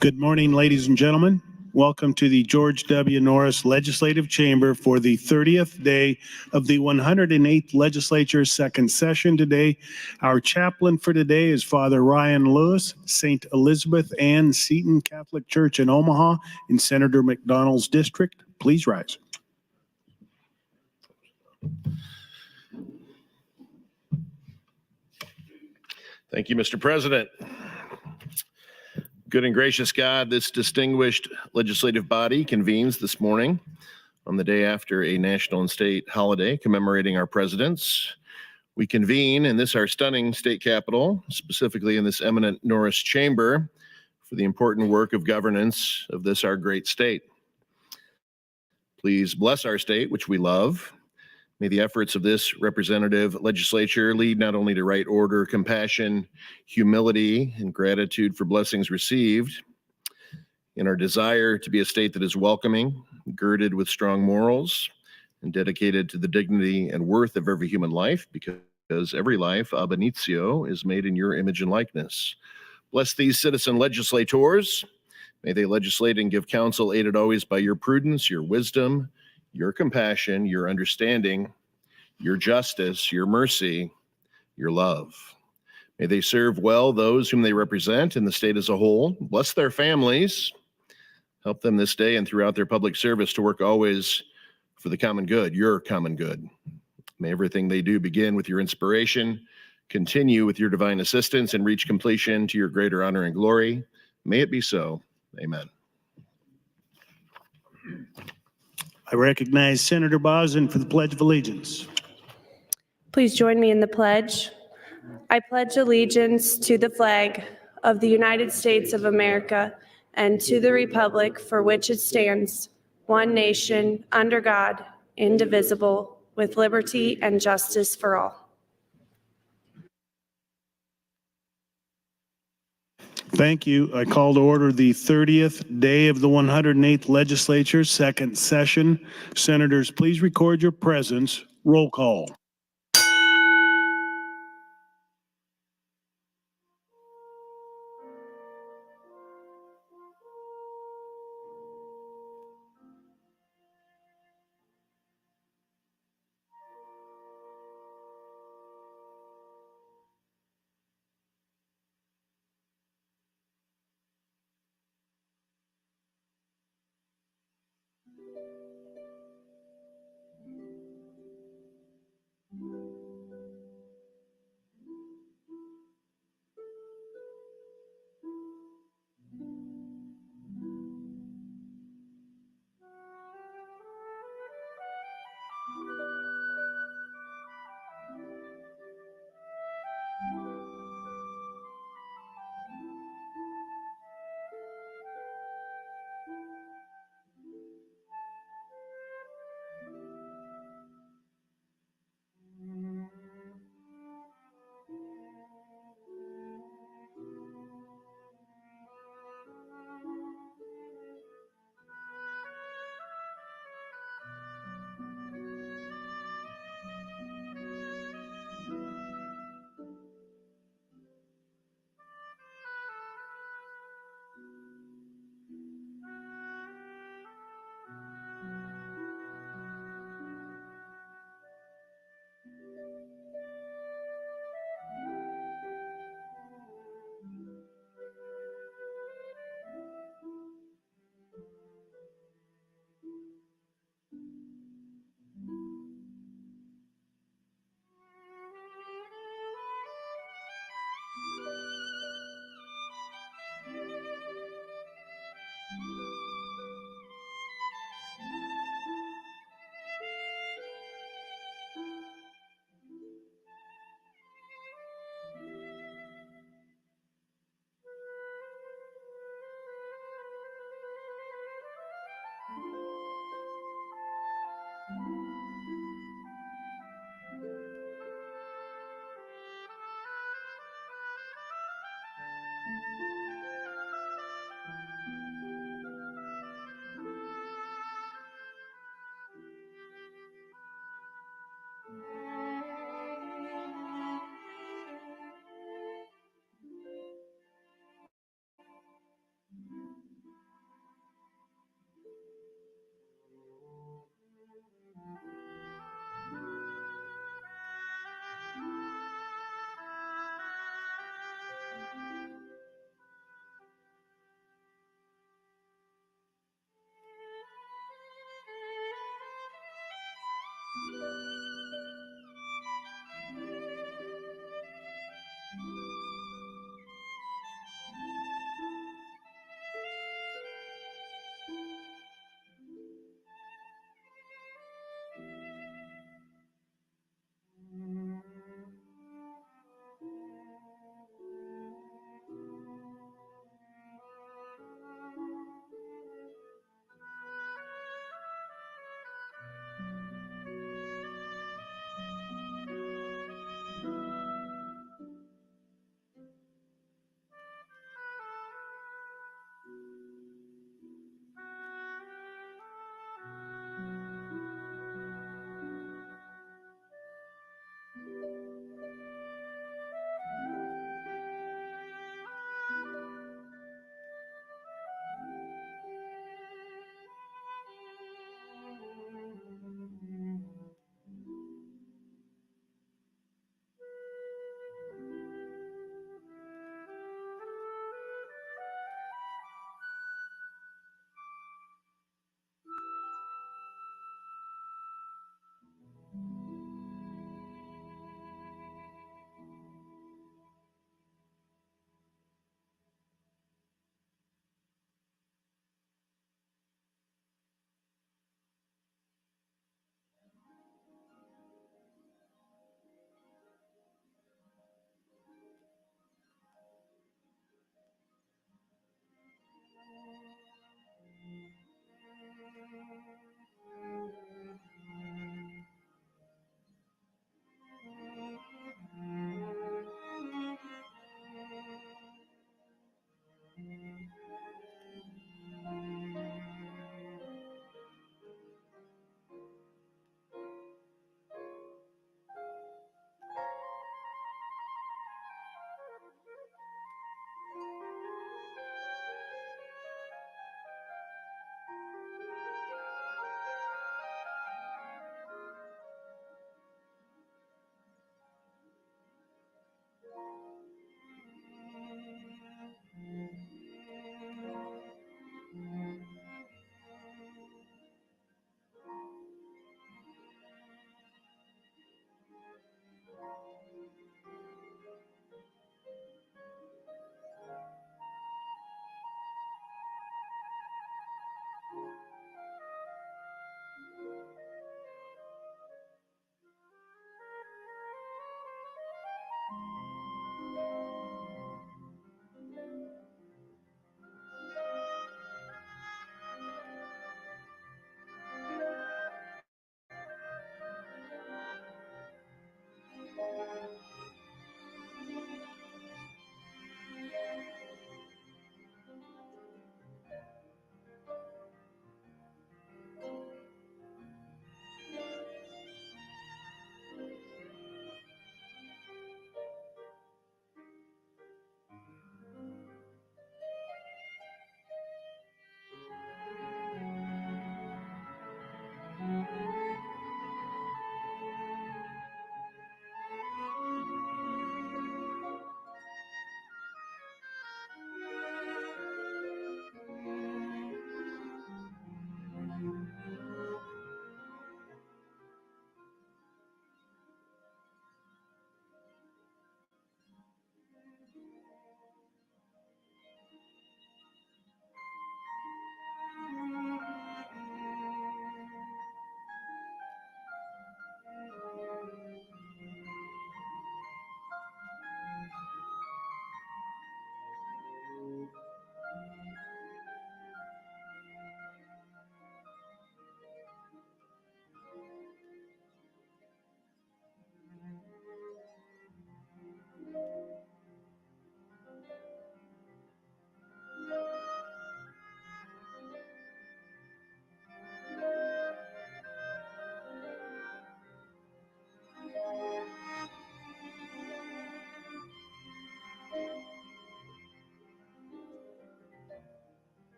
Good morning, ladies and gentlemen. Welcome to the George W. Norris Legislative Chamber for the 30th day of the 108th Legislature second session today. Our chaplain for today is Father Ryan Lewis, St. Elizabeth Ann Seton Catholic Church in Omaha in Senator McDonald's district. Please rise. Thank you, Mr. President. Good and gracious God, this distinguished legislative body convenes this morning on the day after a national and state holiday commemorating our presidents. We convene in this, our stunning state capitol, specifically in this eminent Norris chamber, for the important work of governance of this, our great state. Please bless our state, which we love. May the efforts of this representative legislature lead not only to right order, compassion, humility, and gratitude for blessings received, in our desire to be a state that is welcoming, girded with strong morals, and dedicated to the dignity and worth of every human life, because every life, ab initio, is made in your image and likeness. Bless these citizen legislators. May they legislate and give counsel aided always by your prudence, your wisdom, your compassion, your understanding, your justice, your mercy, your love. May they serve well those whom they represent and the state as a whole. Bless their families. Help them this day and throughout their public service to work always for the common good, your common good. May everything they do begin with your inspiration, continue with your divine assistance, and reach completion to your greater honor and glory. May it be so. Amen. I recognize Senator Bosin for the Pledge of Allegiance. Please join me in the pledge. I pledge allegiance to the flag of the United States of America and to the republic for which it stands, one nation, under God, indivisible, with liberty and justice for all. Thank you. I call to order the 30th day of the 108th Legislature, second session. Senators, please record your presence. Roll call.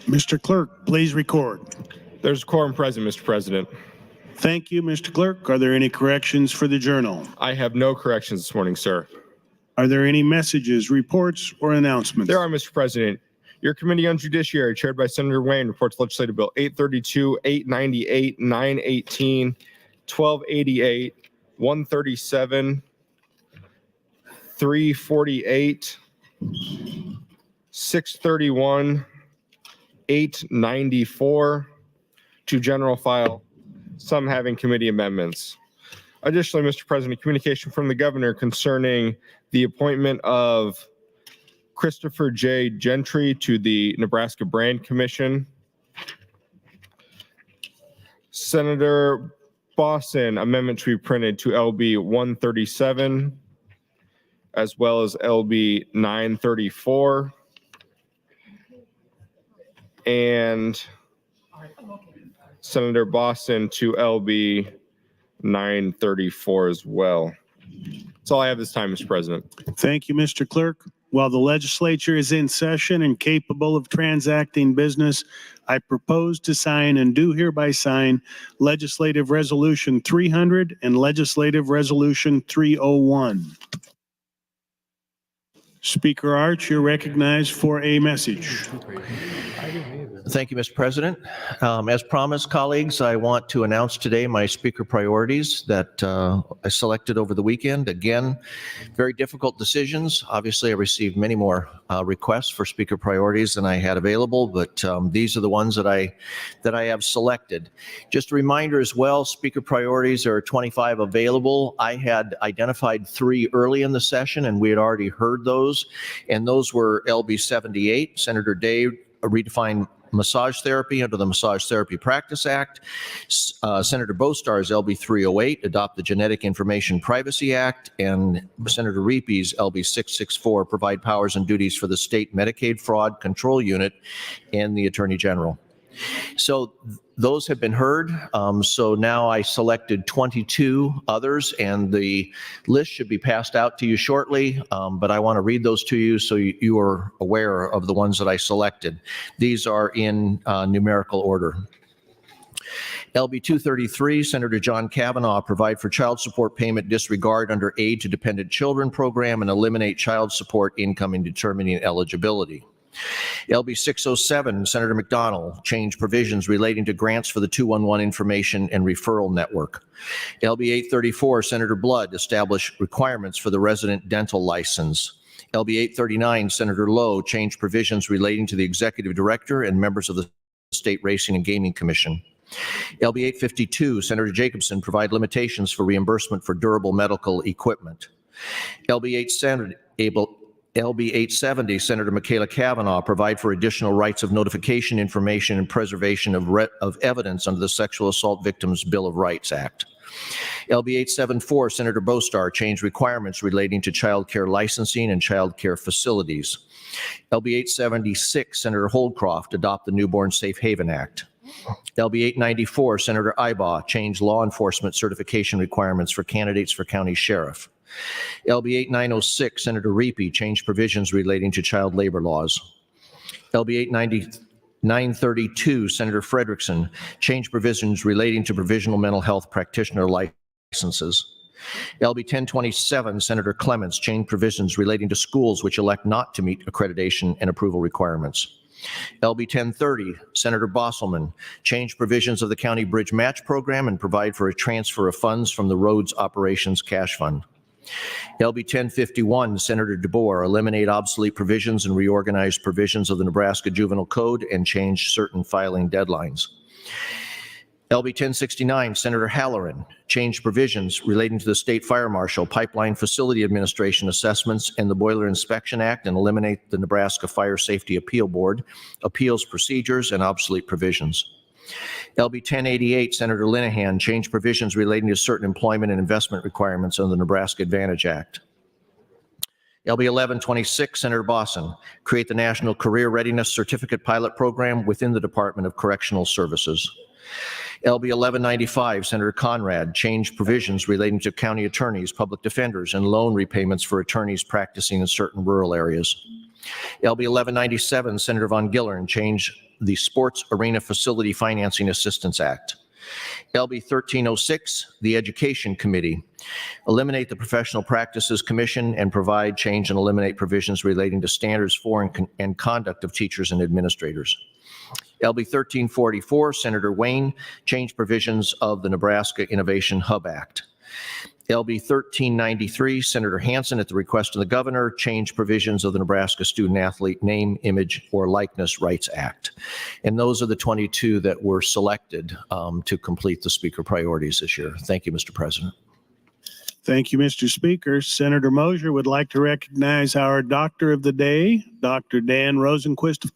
Mr. Clerk, please record. There's a quorum present, Mr. President. Thank you, Mr. Clerk. Are there any corrections for the journal? I have no corrections this morning, sir. Are there any messages, reports, or announcements? There are, Mr. President. Your Committee on Judiciary, chaired by Senator Wayne, reports Legislative Bill 832, 898, 918, 1288, 137, 348, 631, 894 to general file, some having committee amendments. Additionally, Mr. President, communication from the governor concerning the appointment of Christopher J. Gentry to the Nebraska Brand Commission. Senator Boston, amendment to be printed to LB 137, as well as LB 934. And Senator Boston to LB 934 as well. That's all I have this time, Mr. President. Thank you, Mr. Clerk. While the legislature is in session and capable of transacting business, I propose to sign and do hereby sign Legislative Resolution 300 and Legislative Resolution 301. Speaker Arch, you're recognized for a message. Thank you, Mr. President. As promised, colleagues, I want to announce today my speaker priorities that I selected over the weekend. Again, very difficult decisions. Obviously, I received many more requests for speaker priorities than I had available, but these are the ones that I have selected. Just a reminder as well, speaker priorities, there are 25 available. I had identified 3 early in the session, and we had already heard those, and those were LB 78, Senator Day redefined massage therapy under the Massage Therapy Practice Act. Senator Bostar's LB 308, adopt the Genetic Information Privacy Act, and Senator Reepe's LB 664, provide powers and duties for the State Medicaid Fraud Control Unit and the Attorney General. So those have been heard. So now I selected 22 others, and the list should be passed out to you shortly, but I want to read those to you so you are aware of the ones that I selected. These are in numerical order. LB 233, Senator John Kavanaugh, provide for child support payment disregard under Aid to Dependent Children program and eliminate child support income in determining eligibility. LB 607, Senator McDonald, change provisions relating to grants for the 211 Information and Referral Network. LB 834, Senator Blood, establish requirements for the resident dental license. LB 839, Senator Lowe, change provisions relating to the executive director and members of the State Racing and Gaming Commission. LB 852, Senator Jacobson, provide limitations for reimbursement for durable medical equipment. LB 870, Senator Michaela Kavanaugh, provide for additional rights of notification, information, and preservation of evidence under the Sexual Assault Victims Bill of Rights Act. LB 874, Senator Bostar, change requirements relating to child care licensing and child care facilities. LB 876, Senator Holdcroft, adopt the Newborn Safe Haven Act. LB 894, Senator Ibaugh, change law enforcement certification requirements for candidates for county sheriff. LB 8906, Senator Reepe, change provisions relating to child labor laws. LB 932, Senator Frederickson, change provisions relating to provisional mental health practitioner licenses. LB 1027, Senator Clements, change provisions relating to schools which elect not to meet accreditation and approval requirements. LB 1030, Senator Bosselman, change provisions of the County Bridge Match Program and provide for a transfer of funds from the Roads Operations Cash Fund. LB 1051, Senator DeBoer, eliminate obsolete provisions and reorganize provisions of the Nebraska Juvenile Code and change certain filing deadlines. LB 1069, Senator Halloran, change provisions relating to the State Fire Marshal, Pipeline Facility Administration assessments, and the Boiler Inspection Act, and eliminate the Nebraska Fire Safety Appeal Board, appeals procedures, and obsolete provisions. LB 1088, Senator Linehan, change provisions relating to certain employment and investment requirements under the Nebraska Advantage Act. LB 1126, Senator Bosson, create the National Career Readiness Certificate Pilot Program within the Department of Correctional Services. LB 1195, Senator Conrad, change provisions relating to county attorneys, public defenders, and loan repayments for attorneys practicing in certain rural areas. LB 1197, Senator Von Gillern, change the Sports Arena Facility Financing Assistance Act. LB 1306, the Education Committee, eliminate the Professional Practices Commission and provide, change, and eliminate provisions relating to standards for and conduct of teachers and administrators. LB 1344, Senator Wayne, change provisions of the Nebraska Innovation Hub Act. LB 1393, Senator Hansen, at the request of the governor, change provisions of the Nebraska Student Athlete Name, Image, or Likeness Rights Act. And those are the 22 that were selected to complete the speaker priorities this year. Thank you, Mr. President. Thank you, Mr. Speaker. Senator Mosier would like to recognize our Doctor of the Day, Dr. Dan Rosenquist of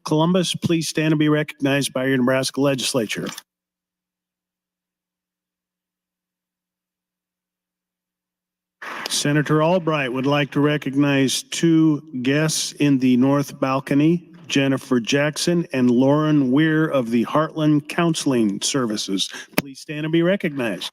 Columbus. Please stand and be recognized by your Nebraska Legislature. Senator Albright would like to recognize two guests in the North Balcony, Jennifer Jackson and Lauren Weir of the Heartland Counseling Services. Please stand and be recognized.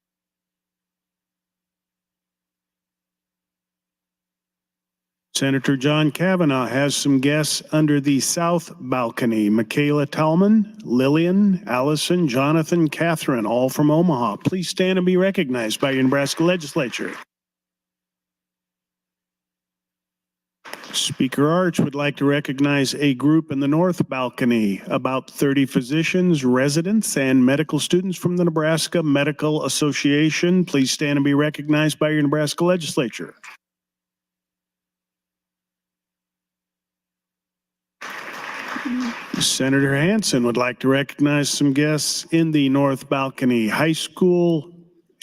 Senator John Kavanaugh has some guests under the South Balcony, Michaela Tallman, Lillian, Allison, Jonathan, Catherine, all from Omaha. Please stand and be recognized by your Nebraska Legislature. Speaker Arch would like to recognize a group in the North Balcony, about 30 physicians, residents, and medical students from the Nebraska Medical Association. Please stand and be recognized by your Nebraska Legislature. Senator Hansen would like to recognize some guests in the North Balcony, high school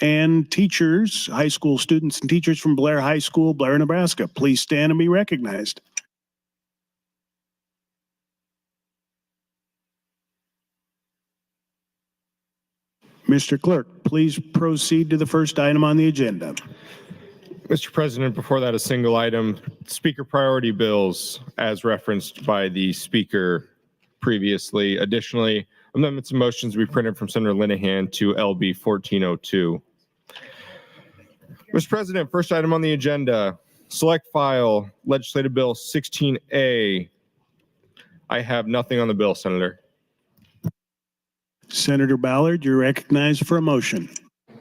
and teachers, high school students and teachers from Blair High School, Blair, Nebraska. Please stand and be recognized. Mr. Clerk, please proceed to the first item on the agenda. Mr. President, before that, a single item, speaker priority bills as referenced by the speaker previously. Additionally, amendments and motions we printed from Senator Linehan to LB 1402. Mr. President, first item on the agenda, select file legislative bill 16A. I have nothing on the bill, Senator. Senator Ballard, you're recognized for a motion.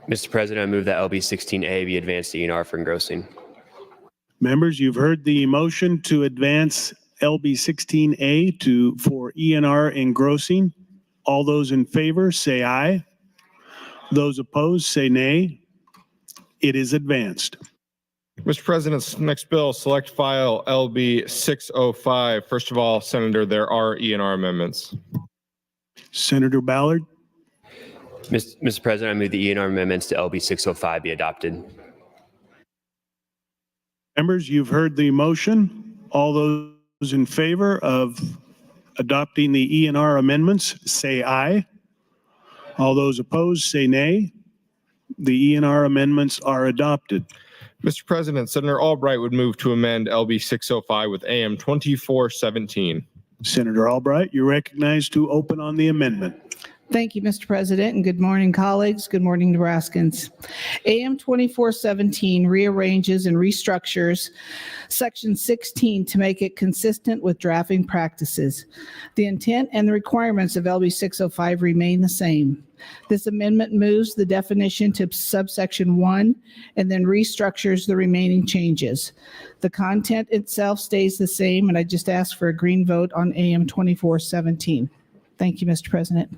Mr. President, I move that LB 16A be advanced to E&R for engrossing. Members, you've heard the motion to advance LB 16A for E&R engrossing. All those in favor say aye. Those opposed say nay. It is advanced. Mr. President, next bill, select file LB 605. First of all, Senator, there are E&R amendments. Senator Ballard. Mr. President, I move the E&R amendments to LB 605 be adopted. Members, you've heard the motion. All those in favor of adopting the E&R amendments say aye. All those opposed say nay. The E&R amendments are adopted. Mr. President, Senator Albright would move to amend LB 605 with AM 2417. Senator Albright, you're recognized to open on the amendment. Thank you, Mr. President, and good morning, colleagues. Good morning, Nebraskans. AM 2417 rearranges and restructures Section 16 to make it consistent with drafting practices. The intent and the requirements of LB 605 remain the same. This amendment moves the definition to subsection 1 and then restructures the remaining changes. The content itself stays the same, and I just ask for a green vote on AM 2417. Thank you, Mr. President.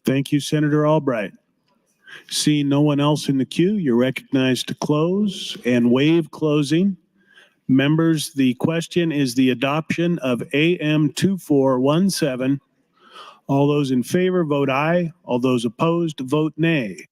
Thank you, Senator Albright. Seeing no one else in the queue, you're recognized to close and waive closing. Members, the question is the adoption of AM 2417. All those in favor vote aye. All those opposed vote nay.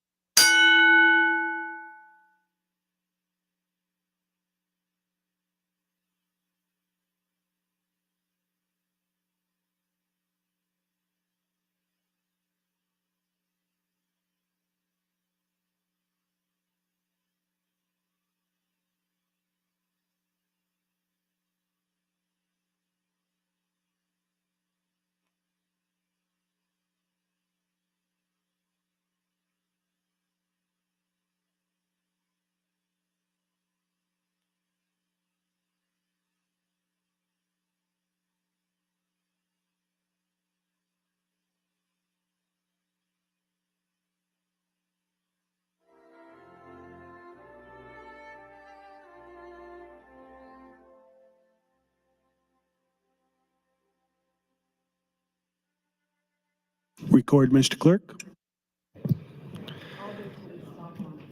Record, Mr. Clerk.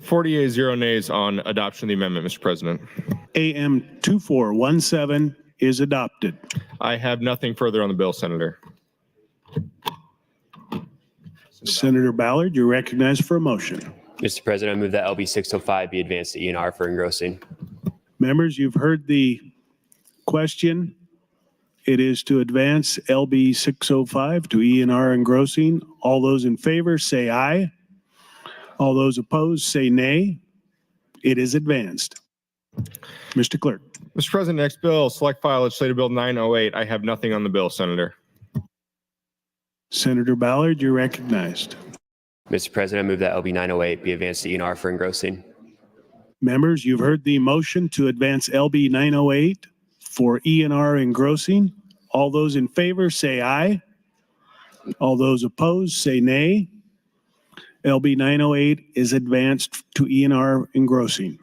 40 yeas, 0 nays on adoption of the amendment, Mr. President. AM 2417 is adopted. I have nothing further on the bill, Senator. Senator Ballard, you're recognized for a motion. Mr. President, I move that LB 605 be advanced to ENR for engrossing. Members, you've heard the question. It is to advance LB 605 to ENR engrossing. All those in favor say aye. All those opposed say nay. It is advanced. Mr. Clerk. Mr. President, next bill, select file legislative bill 908. I have nothing on the bill, Senator. Senator Ballard, you're recognized. Mr. President, I move that LB 908 be advanced to ENR for engrossing. Members, you've heard the motion to advance LB 908 for ENR engrossing. All those in favor say aye. All those opposed say nay. LB 908 is advanced to ENR engrossing.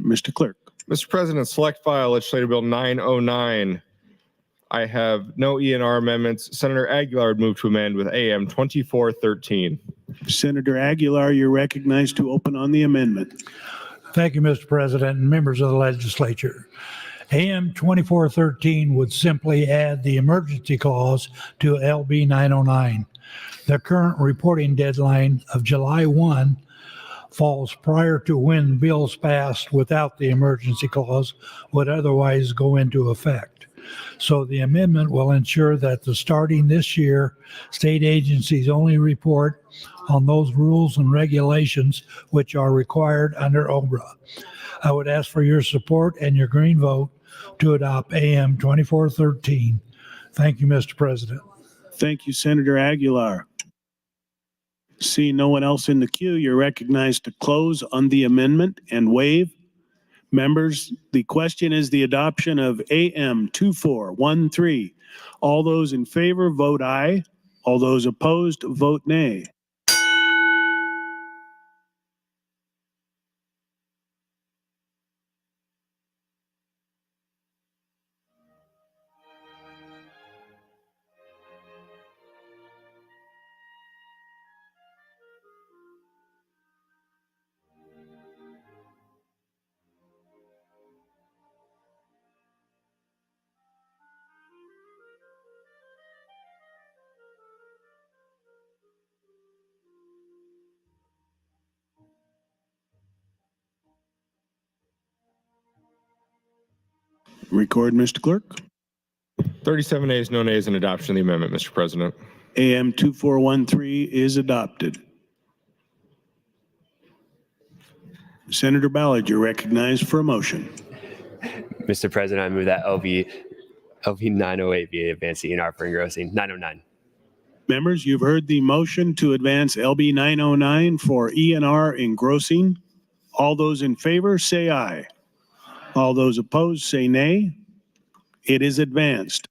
Mr. Clerk. Mr. President, select file legislative bill 909. I have no ENR amendments. Senator Aguilar would move to amend with AM 2413. Senator Aguilar, you're recognized to open on the amendment. Thank you, Mr. President and members of the legislature. AM 2413 would simply add the emergency clause to LB 909. The current reporting deadline of July 1 falls prior to when bills passed without the emergency clause would otherwise go into effect. So the amendment will ensure that starting this year, state agencies only report on those rules and regulations which are required under OBRA. I would ask for your support and your green vote to adopt AM 2413. Thank you, Mr. President. Thank you, Senator Aguilar. See no one else in the queue, you're recognized to close on the amendment and waive. Members, the question is the adoption of AM 2413. All those in favor vote aye. All those opposed vote nay. Record, Mr. Clerk. 37 ayes, no nays in adoption of the amendment, Mr. President. AM 2413 is adopted. Senator Ballard, you're recognized for a motion. Mr. President, I move that LB 908 be advanced to ENR for engrossing. 909. Members, you've heard the motion to advance LB 909 for ENR engrossing. All those in favor say aye. All those opposed say nay. It is advanced.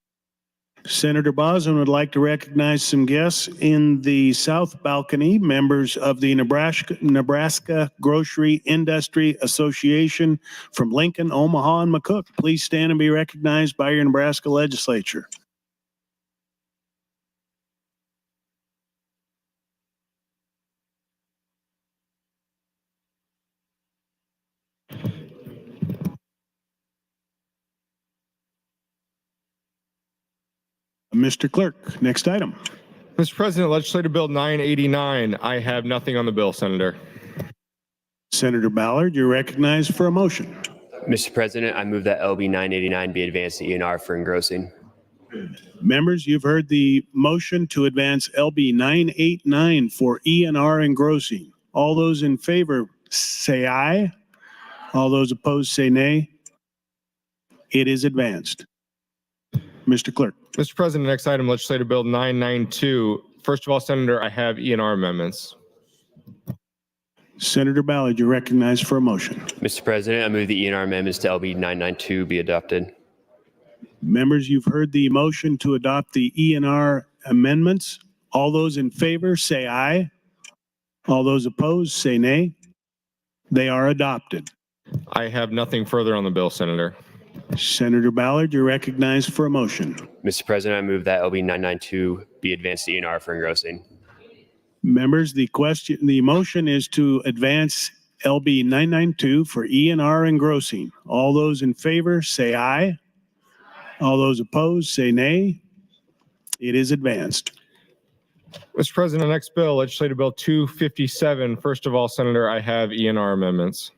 Senator Bosman would like to recognize some guests in the South Balcony, members of the Nebraska Grocery Industry Association from Lincoln, Omaha, and McCook. Please stand and be recognized by your Nebraska legislature. Mr. Clerk, next item. Mr. President, legislative bill 989. I have nothing on the bill, Senator. Senator Ballard, you're recognized for a motion. Mr. President, I move that LB 989 be advanced to ENR for engrossing. Members, you've heard the motion to advance LB 989 for ENR engrossing. All those in favor say aye. All those opposed say nay. It is advanced. Mr. Clerk. Mr. President, next item, legislative bill 992. First of all, Senator, I have ENR amendments. Senator Ballard, you're recognized for a motion. Mr. President, I move the ENR amendments to LB 992 be adopted. Members, you've heard the motion to adopt the ENR amendments. All those in favor say aye. All those opposed say nay. They are adopted. I have nothing further on the bill, Senator. Senator Ballard, you're recognized for a motion. Mr. President, I move that LB 992 be advanced to ENR for engrossing. Members, the motion is to advance LB 992 for E&R engrossing. All those in favor, say aye. All those opposed, say nay. It is advanced. Mr. President, next bill, Legislative Bill 257. First of all, Senator, I have E&R amendments.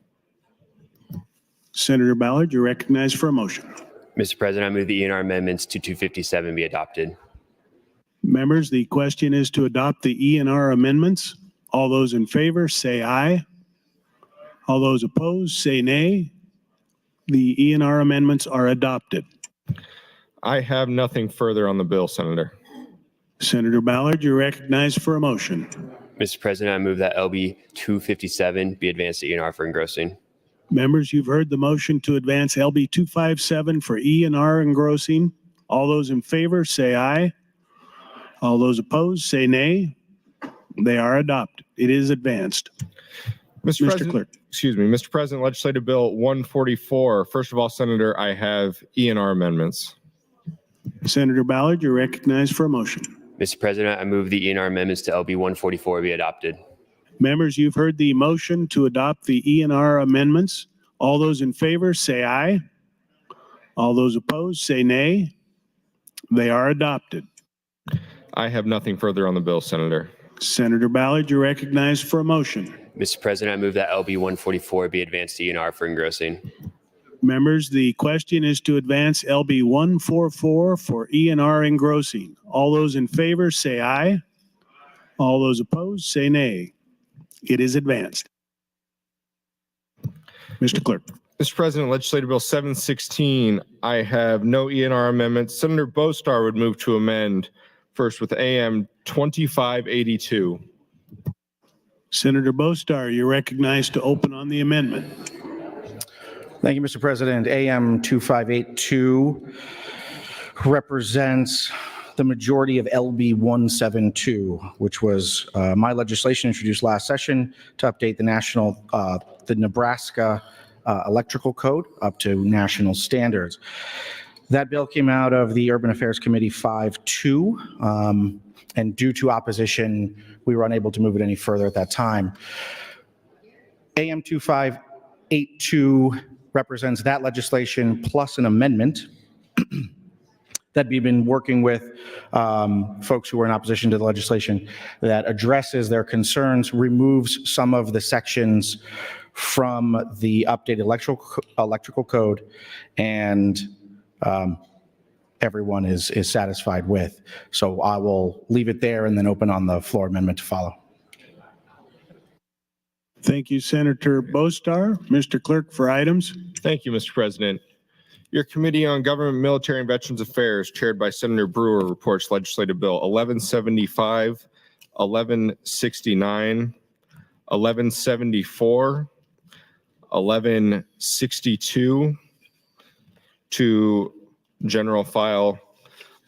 Senator Ballard, you're recognized for a motion. Mr. President, I move the E&R amendments to 257 be adopted. Members, the question is to adopt the E&R amendments. All those in favor, say aye. All those opposed, say nay. The E&R amendments are adopted. I have nothing further on the bill, Senator. Senator Ballard, you're recognized for a motion. Mr. President, I move that LB 257 be advanced to E&R for engrossing. Members, you've heard the motion to advance LB 257 for E&R engrossing. All those in favor, say aye. All those opposed, say nay. They are adopted. It is advanced. Mr. Clerk. Excuse me, Mr. President, Legislative Bill 144. First of all, Senator, I have E&R amendments. Senator Ballard, you're recognized for a motion. Mr. President, I move the E&R amendments to LB 144 be adopted. Members, you've heard the motion to adopt the E&R amendments. All those in favor, say aye. All those opposed, say nay. They are adopted. I have nothing further on the bill, Senator. Senator Ballard, you're recognized for a motion. Mr. President, I move that LB 144 be advanced to E&R for engrossing. Members, the question is to advance LB 144 for E&R engrossing. All those in favor, say aye. All those opposed, say nay. It is advanced. Mr. Clerk. Mr. President, Legislative Bill 716, I have no E&R amendments. Senator Bostar would move to amend first with AM 2582. Senator Bostar, you're recognized to open on the amendment. Thank you, Mr. President. AM 2582 represents the majority of LB 172, which was my legislation introduced last session to update the Nebraska electrical code up to national standards. That bill came out of the Urban Affairs Committee 5-2, and due to opposition, we were unable to move it any further at that time. AM 2582 represents that legislation plus an amendment that we've been working with folks who are in opposition to the legislation that addresses their concerns, removes some of the sections from the updated electrical code, and everyone is satisfied with. So I will leave it there and then open on the floor amendment to follow. Thank you, Senator Bostar. Mr. Clerk, for items. Thank you, Mr. President. Your Committee on Government, Military, and Veterans Affairs, chaired by Senator Brewer, reports Legislative Bill 1175, 1169, 1174, 1162 to General File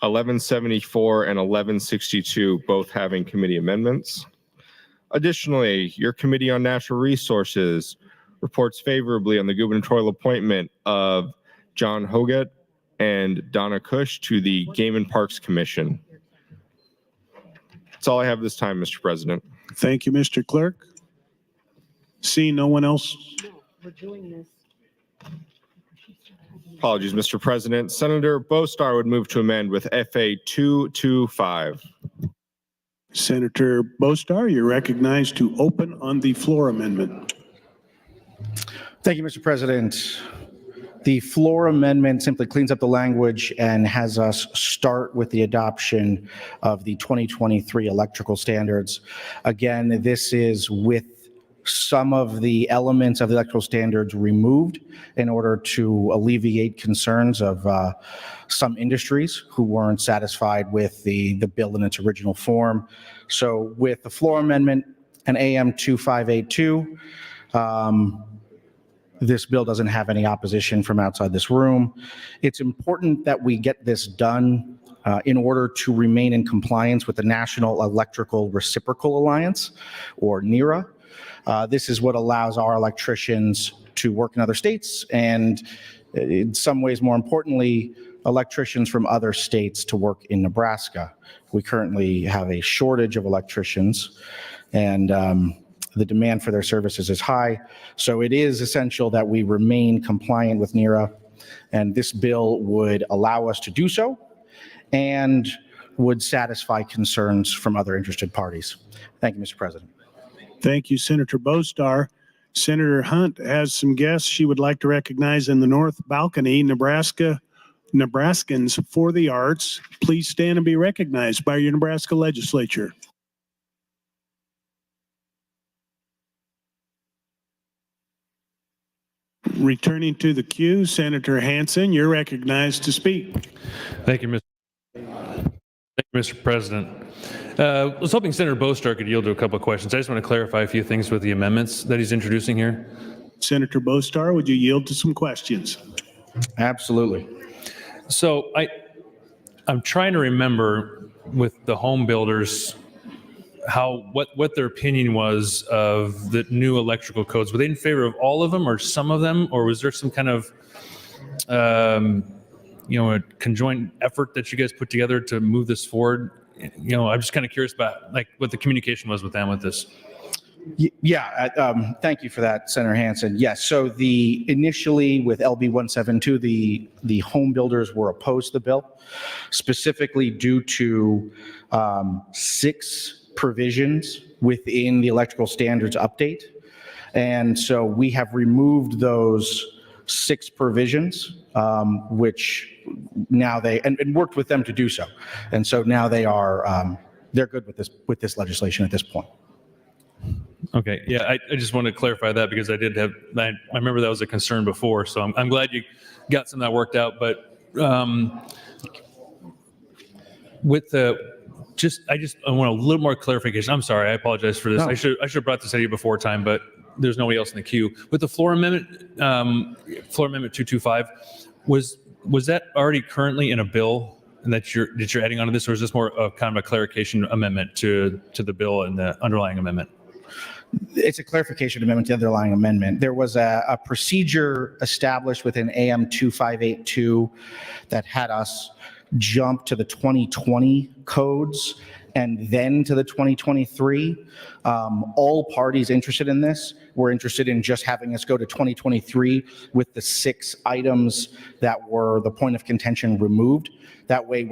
1174 and 1162, both having committee amendments. Additionally, your Committee on Natural Resources reports favorably on the gubernatorial appointment of John Hoggett and Donna Cush to the Game and Parks Commission. That's all I have this time, Mr. President. Thank you, Mr. Clerk. Seeing no one else. We're doing this. Apologies, Mr. President. Senator Bostar would move to amend with FA 225. Senator Bostar, you're recognized to open on the floor amendment. Thank you, Mr. President. The floor amendment simply cleans up the language and has us start with the adoption of the 2023 electrical standards. Again, this is with some of the elements of the electrical standards removed in order to alleviate concerns of some industries who weren't satisfied with the bill in its original form. So with the floor amendment and AM 2582, this bill doesn't have any opposition from outside this room. It's important that we get this done in order to remain in compliance with the National Electrical Reciprocal Alliance, or NERA. This is what allows our electricians to work in other states and, in some ways, more importantly, electricians from other states to work in Nebraska. We currently have a shortage of electricians, and the demand for their services is high. So it is essential that we remain compliant with NERA, and this bill would allow us to do so and would satisfy concerns from other interested parties. Thank you, Mr. President. Thank you, Senator Bostar. Senator Hunt has some guests she would like to recognize in the North Balcony, Nebraskans for the Arts. Please stand and be recognized by your Nebraska Legislature. Returning to the queue, Senator Hansen, you're recognized to speak. Thank you, Mr. President. I was hoping Senator Bostar could yield to a couple of questions. I just want to clarify a few things with the amendments that he's introducing here. Senator Bostar, would you yield to some questions? Absolutely. So I'm trying to remember with the home builders what their opinion was of the new electrical codes. Were they in favor of all of them or some of them, or was there some kind of a conjoint effort that you guys put together to move this forward? I'm just kind of curious about like what the communication was with them with this. Yeah, thank you for that, Senator Hansen. Yes, so initially with LB 172, the home builders were opposed to the bill, specifically due to 6 provisions within the electrical standards update. And so we have removed those 6 provisions, which now and worked with them to do so. And so now they're good with this legislation at this point. Okay, yeah, I just wanted to clarify that because I remember that was a concern before, so I'm glad you got some of that worked out. But with I want a little more clarification. I'm sorry, I apologize for this. No. I should have brought this at you before time, but there's nobody else in the queue. With the floor amendment 225, was that already currently in a bill and that you're adding onto this, or is this more of kind of a clarification amendment to the bill and the underlying amendment? It's a clarification amendment to the underlying amendment. There was a procedure established within AM 2582 that had us jump to the 2020 codes and then to the 2023. All parties interested in this were interested in just having us go to 2023 with the 6 items that were the point of contention removed. That way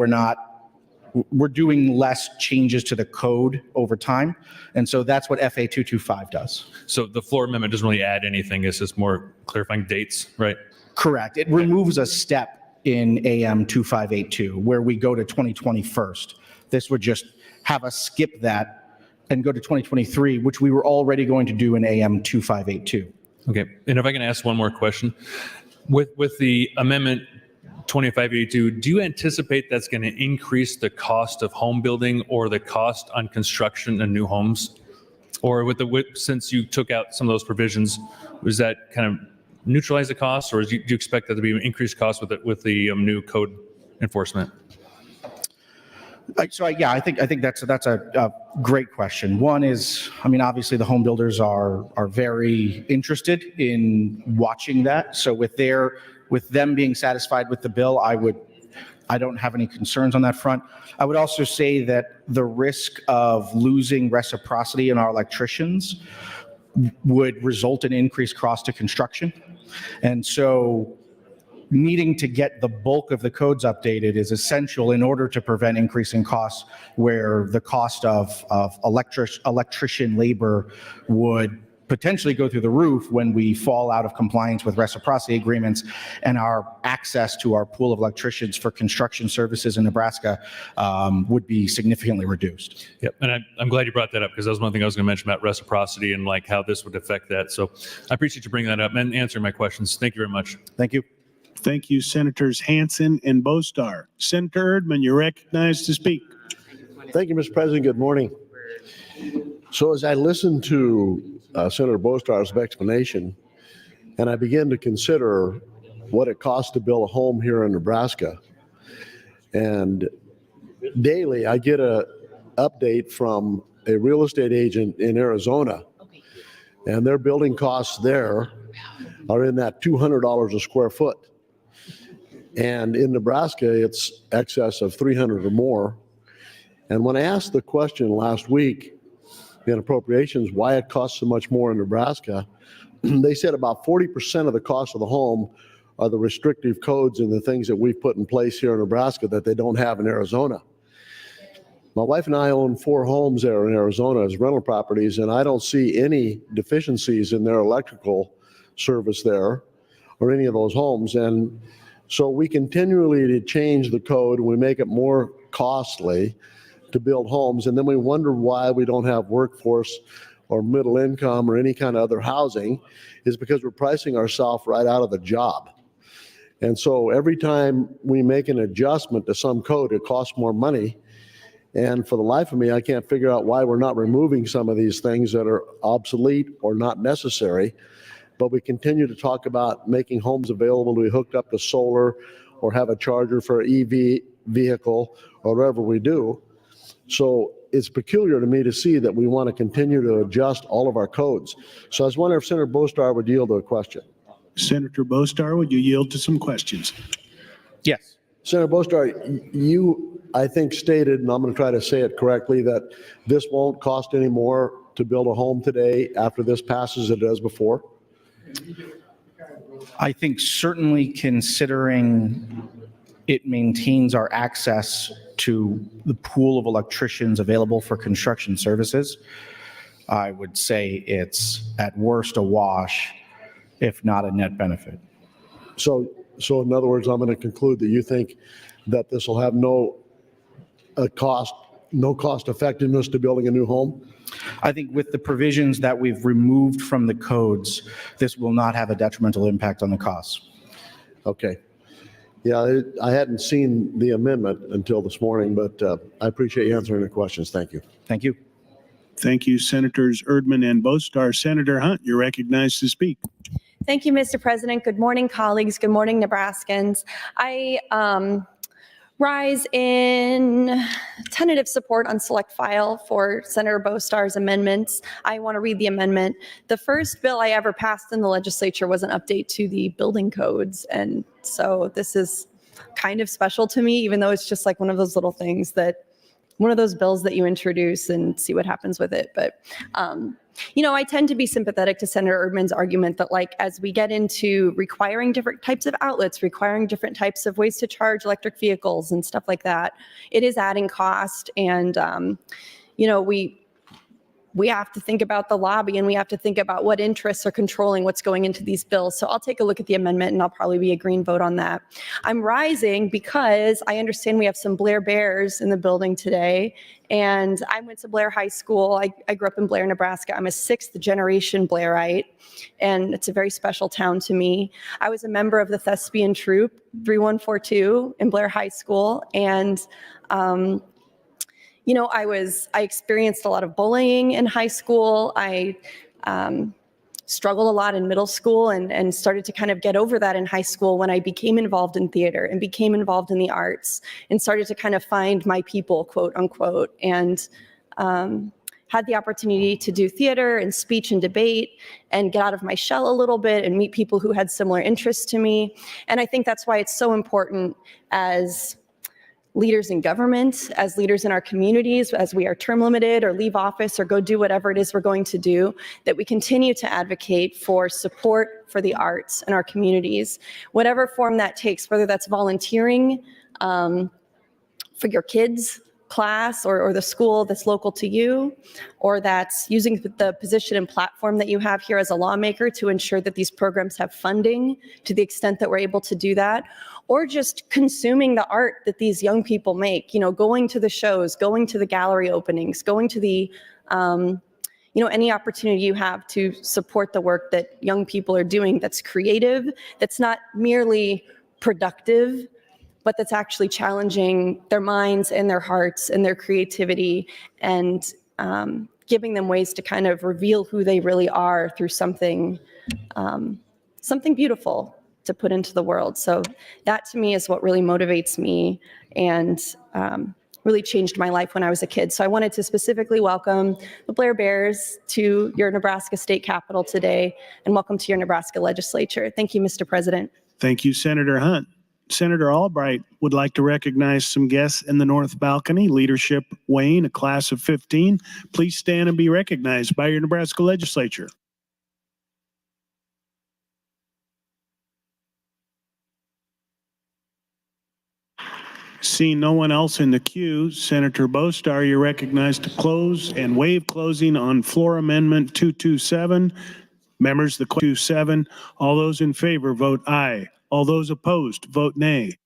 we're doing less changes to the code over time. And so that's what FA 225 does. So the floor amendment doesn't really add anything. It's just more clarifying dates, right? Correct. It removes a step in AM 2582 where we go to 2020 first. This would just have us skip that and go to 2023, which we were already going to do in AM 2582. Okay, and if I can ask one more question. With the amendment 2582, do you anticipate that's going to increase the cost of home building or the cost on construction and new homes? Or since you took out some of those provisions, was that kind of neutralize the cost, or do you expect that to be an increased cost with the new code enforcement? I think that's a great question. One is, obviously the home builders are very interested in watching that. So with them being satisfied with the bill, I don't have any concerns on that front. I would also say that the risk of losing reciprocity in our electricians would result in increased cost to construction. And so needing to get the bulk of the codes updated is essential in order to prevent increasing costs where the cost of electrician labor would potentially go through the roof when we fall out of compliance with reciprocity agreements and our access to our pool of electricians for construction services in Nebraska would be significantly reduced. Yep, and I'm glad you brought that up because that was one thing I was going to mention about reciprocity and like how this would affect that. So I appreciate you bringing that up and answering my questions. Thank you very much. Thank you. Thank you, Senators Hansen and Bostar. Senator Erdman, you're recognized to speak. Thank you, Mr. President. Good morning. So as I listened to Senator Bostar's explanation, and I began to consider what it costs to build a home here in Nebraska, and daily I get an update from a real estate agent in Arizona, and their building costs there are in that $200 a square foot. And in Nebraska, it's excess of 300 or more. And when I asked the question last week in appropriations, why it costs so much more in Nebraska, they said about 40% of the cost of the home are the restrictive codes and the things that we've put in place here in Nebraska that they don't have in Arizona. My wife and I own 4 homes there in Arizona as rental properties, and I don't see any deficiencies in their electrical service there or any of those homes. And so we continually to change the code, and we make it more costly to build homes, and then we wonder why we don't have workforce or middle income or any kind of other housing, is because we're pricing ourselves right out of the job. And so every time we make an adjustment to some code, it costs more money. And for the life of me, I can't figure out why we're not removing some of these things that are obsolete or not necessary. But we continue to talk about making homes available to be hooked up to solar or have a charger for an EV vehicle or whatever we do. So it's peculiar to me to see that we want to continue to adjust all of our codes. So I was wondering if Senator Bostar would yield to a question. Senator Bostar, would you yield to some questions? Yes. Senator Bostar, you, I think, stated, and I'm going to try to say it correctly, that this won't cost any more to build a home today after this passes than it does before. I think certainly considering it maintains our access to the pool of electricians available for construction services, I would say it's at worst a wash, if not a net benefit. So in other words, I'm going to conclude that you think that this will have no cost effectiveness to building a new home? I think with the provisions that we've removed from the codes, this will not have a detrimental impact on the costs. Okay. Yeah, I hadn't seen the amendment until this morning, but I appreciate you answering the questions. Thank you. Thank you. Thank you, Senators Erdman and Bostar. Senator Hunt, you're recognized to speak. Thank you, Mr. President. Good morning, colleagues. Good morning, Nebraskans. I rise in tentative support on select file for Senator Bostar's amendments. I want to read the amendment. The first bill I ever passed in the legislature was an update to the building codes. And so this is kind of special to me, even though it's just like one of those little things that, one of those bills that you introduce and see what happens with it. But I tend to be sympathetic to Senator Erdman's argument that, like, as we get into requiring different types of outlets, requiring different types of ways to charge electric vehicles and stuff like that, it is adding cost. And, we have to think about the lobby, and we have to think about what interests are controlling what's going into these bills. So I'll take a look at the amendment, and I'll probably be a green vote on that. I'm rising because I understand we have some Blair Bears in the building today, and I went to Blair High School. I grew up in Blair, Nebraska. I'm a 6th generation Blairite, and it's a very special town to me. I was a member of the thespian troupe 3142 in Blair High School, and I experienced a lot of bullying in high school. I struggled a lot in middle school and started to kind of get over that in high school when I became involved in theater and became involved in the arts and started to kind of find my people, quote unquote, and had the opportunity to do theater and speech and debate and get out of my shell a little bit and meet people who had similar interests to me. And I think that's why it's so important as leaders in government, as leaders in our communities, as we are term limited or leave office or go do whatever it is we're going to do, that we continue to advocate for support for the arts in our communities, whatever form that takes, whether that's volunteering for your kids' class or the school that's local to you, or that's using the position and platform that you have here as a lawmaker to ensure that these programs have funding to the extent that we're able to do that, or just consuming the art that these young people make, going to the shows, going to the gallery openings, going to the, any opportunity you have to support the work that young people are doing that's creative, that's not merely productive, but that's actually challenging their minds and their hearts and their creativity, and giving them ways to kind of reveal who they really are through something beautiful to put into the world. So that to me is what really motivates me and really changed my life when I was a kid. So I wanted to specifically welcome the Blair Bears to your Nebraska State Capitol today, and welcome to your Nebraska Legislature. Thank you, Mr. President. Thank you, Senator Hunt. Senator Albright would like to recognize some guests in the north balcony. Leadership Wayne, a class of 15. Please stand and be recognized by your Nebraska Legislature. Seeing no one else in the queue, Senator Bostar, you're recognized to close and waive closing on floor amendment 227. Members, the 227. All those in favor vote aye. All those opposed vote nay.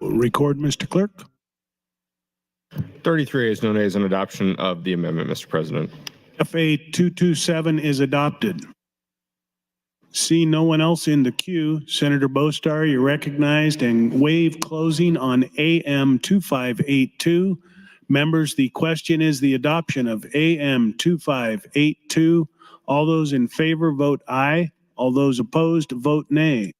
Record, Mr. Clerk. 33 ayes, no nays on adoption of the amendment, Mr. President. FA 227 is adopted. See no one else in the queue, Senator Bostar, you're recognized and waive closing on AM 2582. Members, the question is the adoption of AM 2582. All those in favor vote aye. All those opposed vote nay.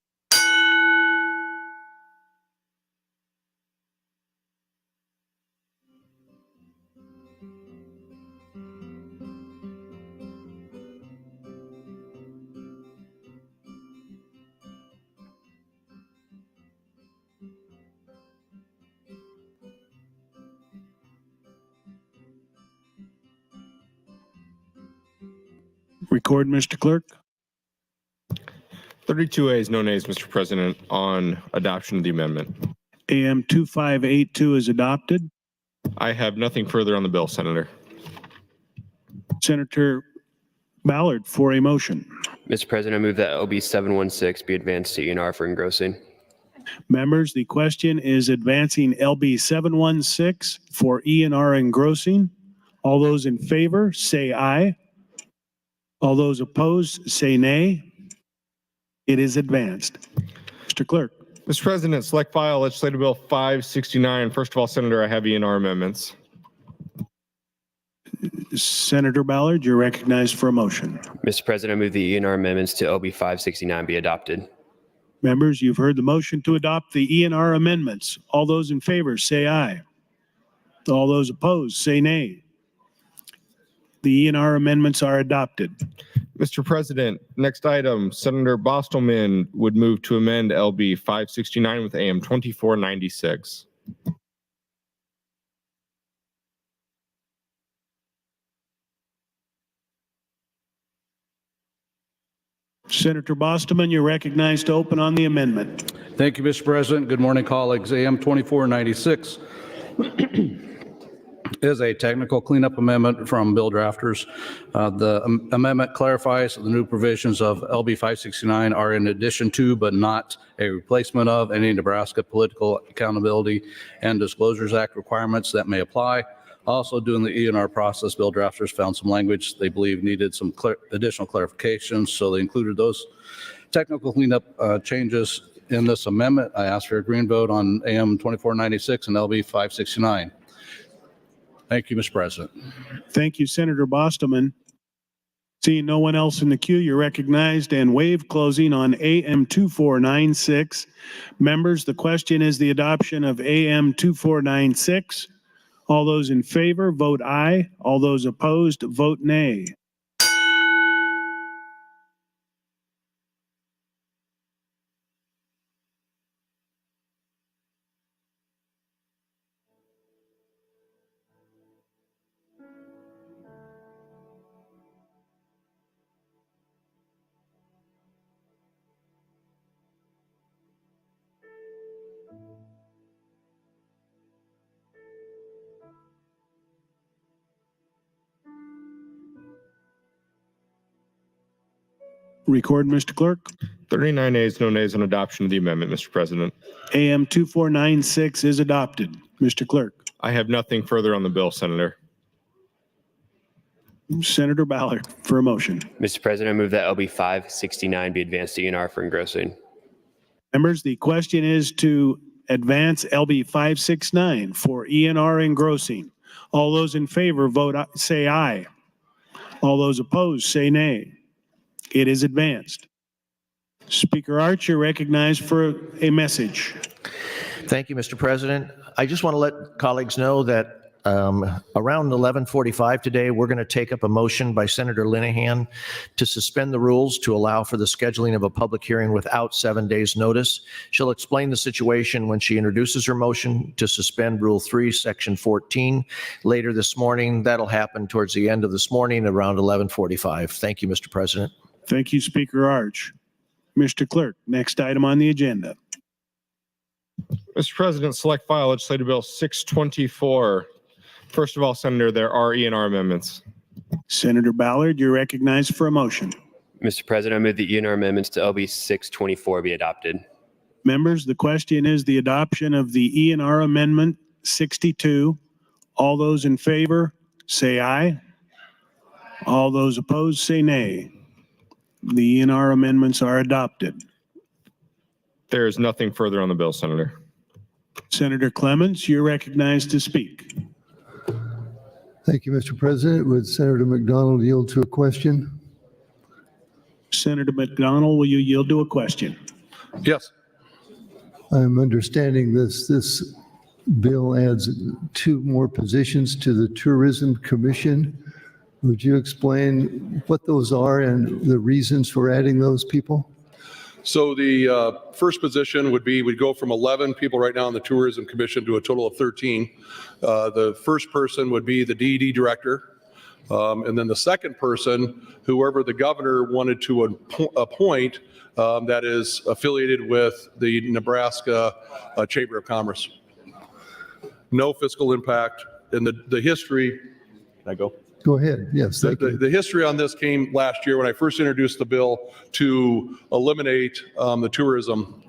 Record, Mr. Clerk. 32 ayes, no nays, Mr. President, on adoption of the amendment. AM 2582 is adopted. I have nothing further on the bill, Senator. Senator Ballard for a motion. Mr. President, I move that LB 716 be advanced to E&R for engrossing. Members, the question is advancing LB 716 for E&R engrossing. All those in favor say aye. All those opposed say nay. It is advanced. Mr. Clerk. Mr. President, select file Legislative Bill 569. First of all, Senator, I have E&R amendments. Senator Ballard, you're recognized for a motion. Mr. President, I move the E&R amendments to LB 569 be adopted. Members, you've heard the motion to adopt the E&R amendments. All those in favor say aye. All those opposed say nay. The E&R amendments are adopted. Mr. President, next item, Senator Bostelman would move to amend LB 569 with AM 2496. Senator Bostelman, you're recognized to open on the amendment. Thank you, Mr. President. Good morning, colleagues. AM 2496 is a technical cleanup amendment from bill drafters. The amendment clarifies the new provisions of LB 569 are in addition to, but not a replacement of, any Nebraska Political Accountability and Disclosures Act requirements that may apply. Also, during the E&R process, bill drafters found some language they believe needed some additional clarifications, so they included those technical cleanup changes in this amendment. I ask for a green vote on AM 2496 and LB 569. Thank you, Mr. President. Thank you, Senator Bostelman. Seeing no one else in the queue, you're recognized and waive closing on AM 2496. Members, the question is the adoption of AM 2496. All those in favor vote aye. All those opposed vote nay. Record, Mr. Clerk. 39 ayes, no nays on adoption of the amendment, Mr. President. AM 2496 is adopted. Mr. Clerk. I have nothing further on the bill, Senator. Senator Ballard for a motion. Mr. President, I move that LB 569 be advanced to ENR for engrossing. Members, the question is to advance LB 569 for ENR engrossing. All those in favor vote say aye. All those opposed say nay. It is advanced. Speaker Arch, you're recognized for a message. Thank you, Mr. President. I just want to let colleagues know that around 11:45 today, we're going to take up a motion by Senator Linehan to suspend the rules to allow for the scheduling of a public hearing without 7 days' notice. She'll explain the situation when she introduces her motion to suspend Rule 3, Section 14 later this morning. That'll happen towards the end of this morning around 11:45. Thank you, Mr. President. Thank you, Speaker Arch. Mr. Clerk, next item on the agenda. Mr. President, select file legislative bill 624. First of all, Senator, there are ENR amendments. Senator Ballard, you're recognized for a motion. Mr. President, I move the ENR amendments to LB 624 be adopted. Members, the question is the adoption of the ENR Amendment 62. All those in favor, say aye. All those opposed, say nay. The ENR amendments are adopted. There is nothing further on the bill, Senator. Senator Clements, you're recognized to speak. Thank you, Mr. President. Would Senator McDonald yield to a question? Senator McDonald, will you yield to a question? Yes. I'm understanding this bill adds 2 more positions to the Tourism Commission. Would you explain what those are and the reasons for adding those people? So the first position would be, we'd go from 11 people right now on the Tourism Commission to a total of 13. The first person would be the DED director. And then the second person, whoever the governor wanted to appoint, that is affiliated with the Nebraska Chamber of Commerce. No fiscal impact. And the history, can I go? Go ahead. Yes, thank you. The history on this came last year when I first introduced the bill to eliminate the tourism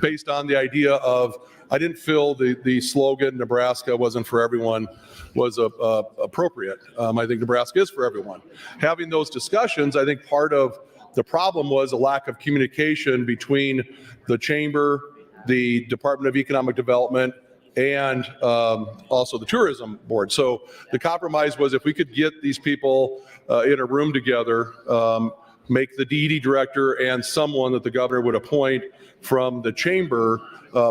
based on the idea of, I didn't feel the slogan Nebraska wasn't for everyone was appropriate. I think Nebraska is for everyone. Having those discussions, I think part of the problem was a lack of communication between the chamber, the Department of Economic Development, and also the tourism board. So the compromise was, if we could get these people in a room together, make the DED director and someone that the governor would appoint from the chamber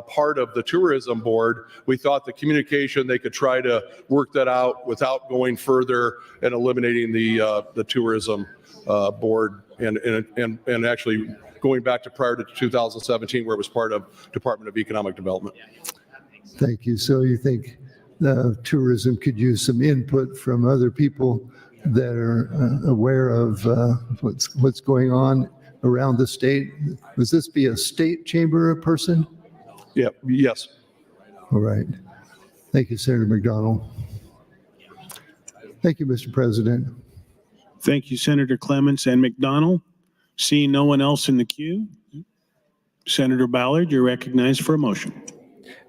part of the tourism board, we thought the communication, they could try to work that out without going further and eliminating the tourism board and actually going back to prior to 2017, where it was part of Department of Economic Development. Thank you. So you think the tourism could use some input from other people that are aware of what's going on around the state? Would this be a state chamber person? Yeah. Yes. All right. Thank you, Senator McDonald. Thank you, Mr. President. Thank you, Senator Clements and McDonald. Seeing no one else in the queue, Senator Ballard, you're recognized for a motion.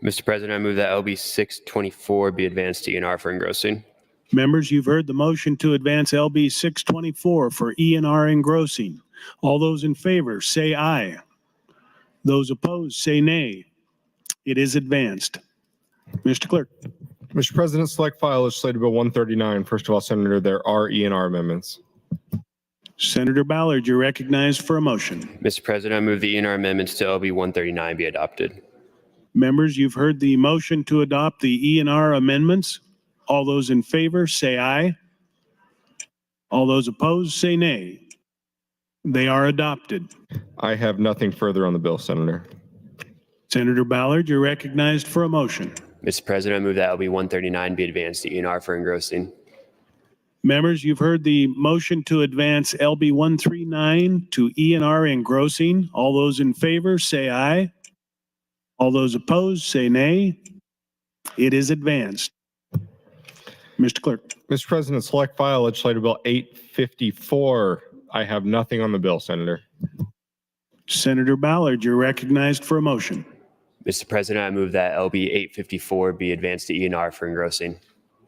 Mr. President, I move that LB 624 be advanced to ENR for engrossing. Members, you've heard the motion to advance LB 624 for ENR engrossing. All those in favor, say aye. Those opposed, say nay. It is advanced. Mr. Clerk. Mr. President, select file legislative bill 139. First of all, Senator, there are ENR amendments. Senator Ballard, you're recognized for a motion. Mr. President, I move the ENR amendments to LB 139 be adopted. Members, you've heard the motion to adopt the ENR amendments. All those in favor, say aye. All those opposed, say nay. They are adopted. I have nothing further on the bill, Senator. Senator Ballard, you're recognized for a motion. Mr. President, I move that LB 139 be advanced to ENR for engrossing. Members, you've heard the motion to advance LB 139 to ENR engrossing. All those in favor, say aye. All those opposed, say nay. It is advanced. Mr. Clerk. Mr. President, select file legislative bill 854. I have nothing on the bill, Senator. Senator Ballard, you're recognized for a motion. Mr. President, I move that LB 854 be advanced to ENR for engrossing.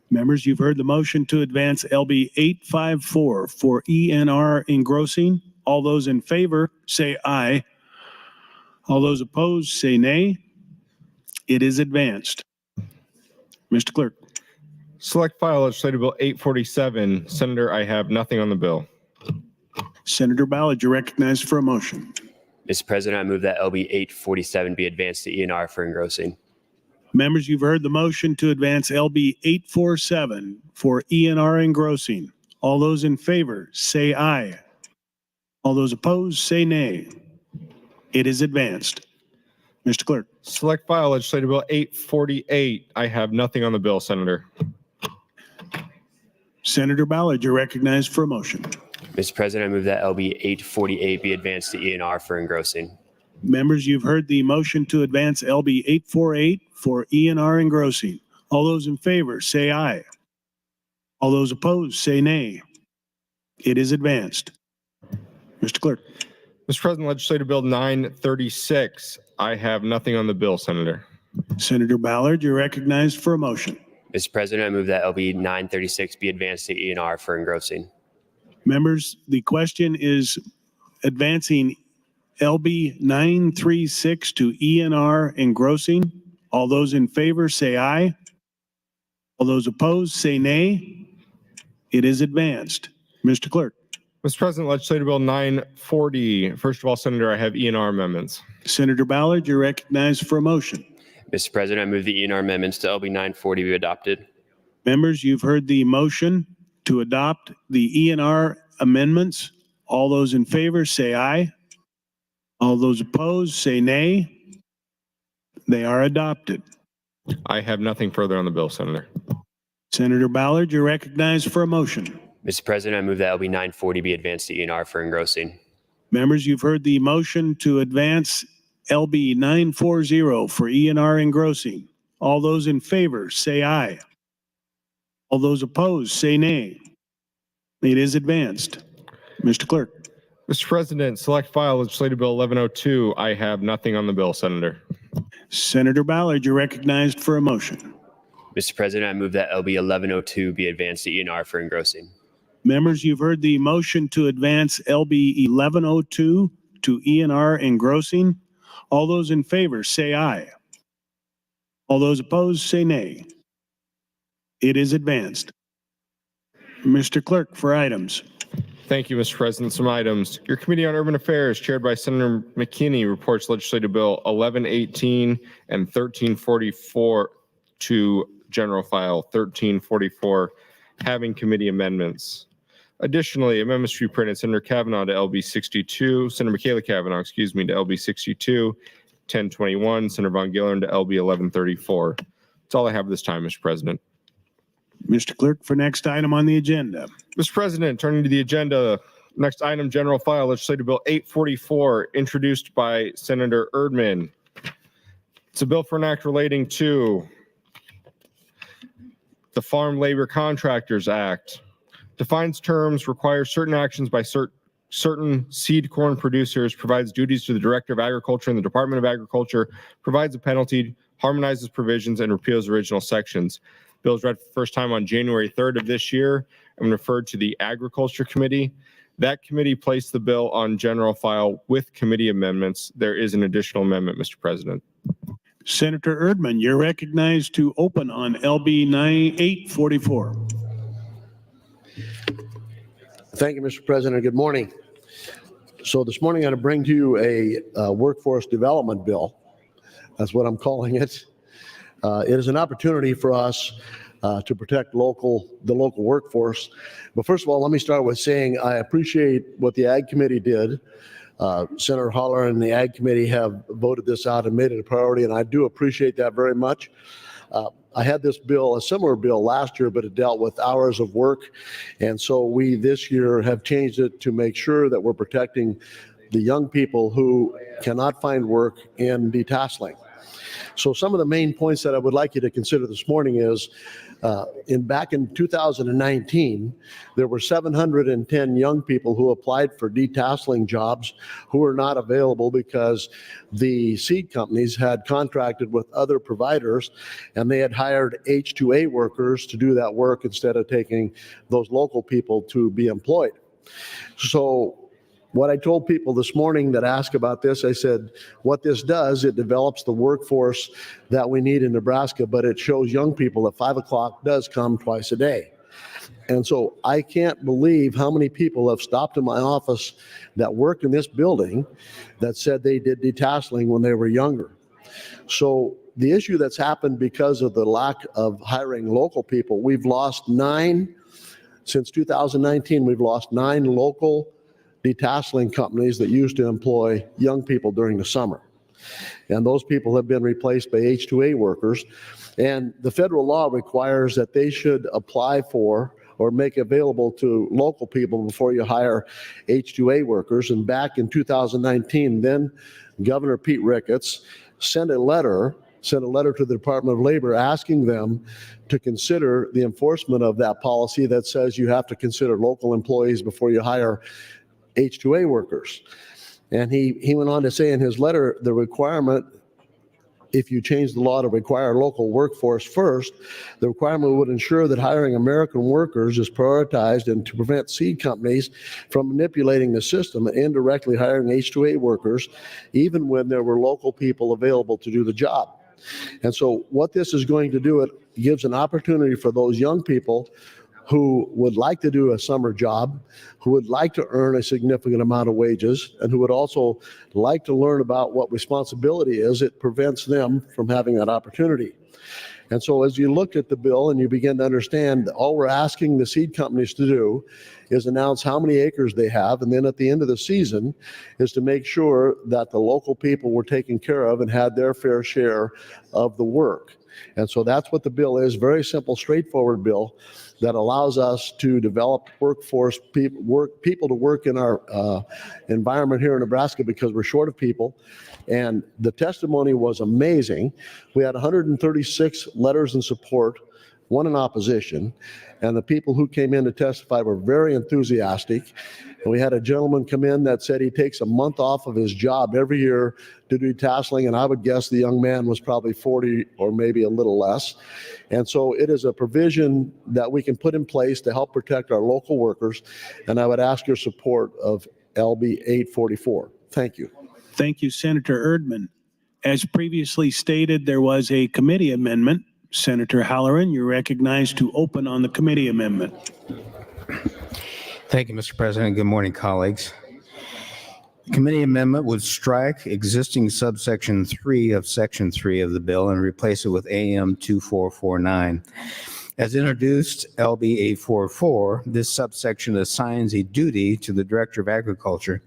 Members, you've heard the motion to advance LB 854 for ENR engrossing. All those in favor say aye. All those opposed say nay. It is advanced. Mr. Clerk. Select file legislative bill 847. Senator, I have nothing on the bill. Senator Ballard, you're recognized for a motion. Mr. President, I move that LB 847 be advanced to ENR for engrossing. Members, you've heard the motion to advance LB 847 for ENR engrossing. All those in favor say aye. All those opposed say nay. It is advanced. Mr. Clerk. Select file legislative bill 848. I have nothing on the bill, Senator. Senator Ballard, you're recognized for a motion. Mr. President, I move that LB 848 be advanced to ENR for engrossing. Members, you've heard the motion to advance LB 848 for ENR engrossing. All those in favor say aye. All those opposed say nay. It is advanced. Mr. Clerk. Mr. President, legislative bill 936. I have nothing on the bill, Senator. Senator Ballard, you're recognized for a motion. Mr. President, I move that LB 936 be advanced to ENR for engrossing. Members, the question is advancing LB 936 to ENR engrossing. All those in favor say aye. All those opposed say nay. It is advanced. Mr. Clerk. Mr. President, legislative bill 940. First of all, Senator, I have ENR amendments. Senator Ballard, you're recognized for a motion. Mr. President, I move the ENR amendments to LB 940 be adopted. Members, you've heard the motion to adopt the ENR amendments. All those in favor say aye. All those opposed say nay. They are adopted. I have nothing further on the bill, Senator. Senator Ballard, you're recognized for a motion. Mr. President, I move that LB 940 be advanced to ENR for engrossing. Members, you've heard the motion to advance LB 940 for ENR engrossing. All those in favor say aye. All those opposed say nay. It is advanced. Mr. Clerk. Mr. President, select file legislative bill 1102. I have nothing on the bill, Senator. Senator Ballard, you're recognized for a motion. Mr. President, I move that LB 1102 be advanced to ENR for engrossing. Members, you've heard the motion to advance LB 1102 to ENR engrossing. All those in favor say aye. All those opposed say nay. It is advanced. Mr. Clerk, for items. Thank you, Mr. President. Some items. Your Committee on Urban Affairs, chaired by Senator McKinney, reports legislative bill 1118 and 1344 to general file 1344, having committee amendments. Additionally, amendments to be printed, Senator Kavanaugh to LB 62, Senator Michaela Kavanaugh, to LB 62, 1021, Senator Von Gillern to LB 1134. That's all I have this time, Mr. President. Mr. Clerk, for next item on the agenda. Mr. President, turning to the agenda, next item, general file, legislative bill 844, introduced by Senator Erdman. It's a bill for an act relating to the Farm Labor Contractors Act. Defines terms, requires certain actions by certain seed corn producers, provides duties to the Director of Agriculture and the Department of Agriculture, provides a penalty, harmonizes provisions, and repeals original sections. Bill was read for the first time on January 3rd of this year and referred to the Agriculture Committee. That committee placed the bill on general file with committee amendments. There is an additional amendment, Mr. President. Senator Erdman, you're recognized to open on LB 844. Thank you, Mr. President. Good morning. So this morning I'm going to bring to you a workforce development bill. That's what I'm calling it. It is an opportunity for us to protect the local workforce. But first of all, let me start with saying I appreciate what the Ag Committee did. Senator Holler and the Ag Committee have voted this out and made it a priority, and I do appreciate that very much. I had this bill, a similar bill last year, but it dealt with hours of work. And so we this year have changed it to make sure that we're protecting the young people who cannot find work in detasseling. So some of the main points that I would like you to consider this morning is back in 2019, there were 710 young people who applied for detasseling jobs who were not available because the seed companies had contracted with other providers and they had hired H-2A workers to do that work instead of taking those local people to be employed. So what I told people this morning that asked about this, I said, what this does, it develops the workforce that we need in Nebraska, but it shows young people that 5 o'clock does come twice a day. And so I can't believe how many people have stopped in my office that worked in this building that said they did detasseling when they were younger. So the issue that's happened because of the lack of hiring local people, since 2019, we've lost 9 local detasseling companies that used to employ young people during the summer. And those people have been replaced by H-2A workers. And the federal law requires that they should apply for or make available to local people before you hire H-2A workers. And back in 2019, then Governor Pete Ricketts sent a letter to the Department of Labor asking them to consider the enforcement of that policy that says you have to consider local employees before you hire H-2A workers. And he went on to say in his letter, the requirement, if you change the law to require local workforce first, the requirement would ensure that hiring American workers is prioritized and to prevent seed companies from manipulating the system and indirectly hiring H-2A workers, even when there were local people available to do the job. And so what this is going to do, it gives an opportunity for those young people who would like to do a summer job, who would like to earn a significant amount of wages, and who would also like to learn about what responsibility is. It prevents them from having that opportunity. And so as you look at the bill and you begin to understand, all we're asking the seed companies to do is announce how many acres they have, and then at the end of the season is to make sure that the local people were taken care of and had their fair share of the work. And so that's what the bill is, very simple, straightforward bill that allows us to develop workforce, people to work in our environment here in Nebraska because we're short of people. And the testimony was amazing. We had 136 letters in support, 1 in opposition, and the people who came in to testify were very enthusiastic. And we had a gentleman come in that said he takes a month off of his job every year to do tasseling, and I would guess the young man was probably 40 or maybe a little less. And so it is a provision that we can put in place to help protect our local workers, and I would ask your support of LB 844. Thank you. Thank you, Senator Erdman. As previously stated, there was a committee amendment. Senator Halloran, you're recognized to open on the committee amendment. Thank you, Mr. President. Good morning, colleagues. The committee amendment would strike existing subsection 3 of section 3 of the bill and replace it with AM 2449. As introduced, LB 844, this subsection assigns a duty to the Director of Agriculture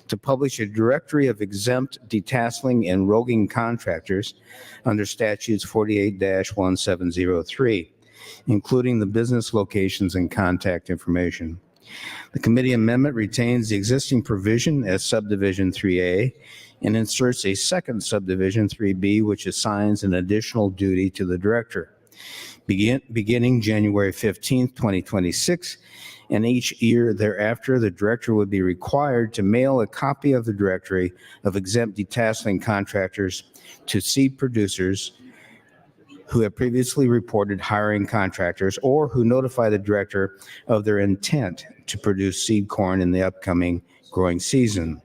to publish a directory of exempt detasseling and roguing contractors under statutes 48-1703, including the business locations and contact information. The committee amendment retains the existing provision as subdivision 3A and inserts a second subdivision 3B, which assigns an additional duty to the director. Beginning January 15, 2026, and each year thereafter, the director would be required to mail a copy of the directory of exempt detasseling contractors to seed producers who have previously reported hiring contractors or who notify the director of their intent to produce seed corn in the upcoming growing season.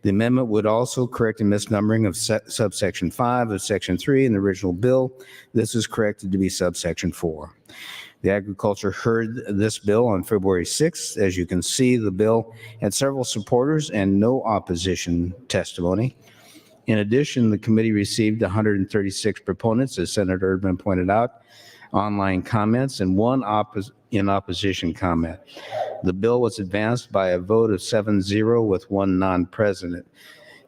The amendment would also correct a misnumbering of subsection 5 of section 3 in the original bill. This is corrected to be subsection 4. The agriculture heard this bill on February 6th. As you can see, the bill had several supporters and no opposition testimony. In addition, the committee received 136 proponents, as Senator Erdman pointed out, online comments, and 1 in opposition comment. The bill was advanced by a vote of 7-0 with 1 non-present.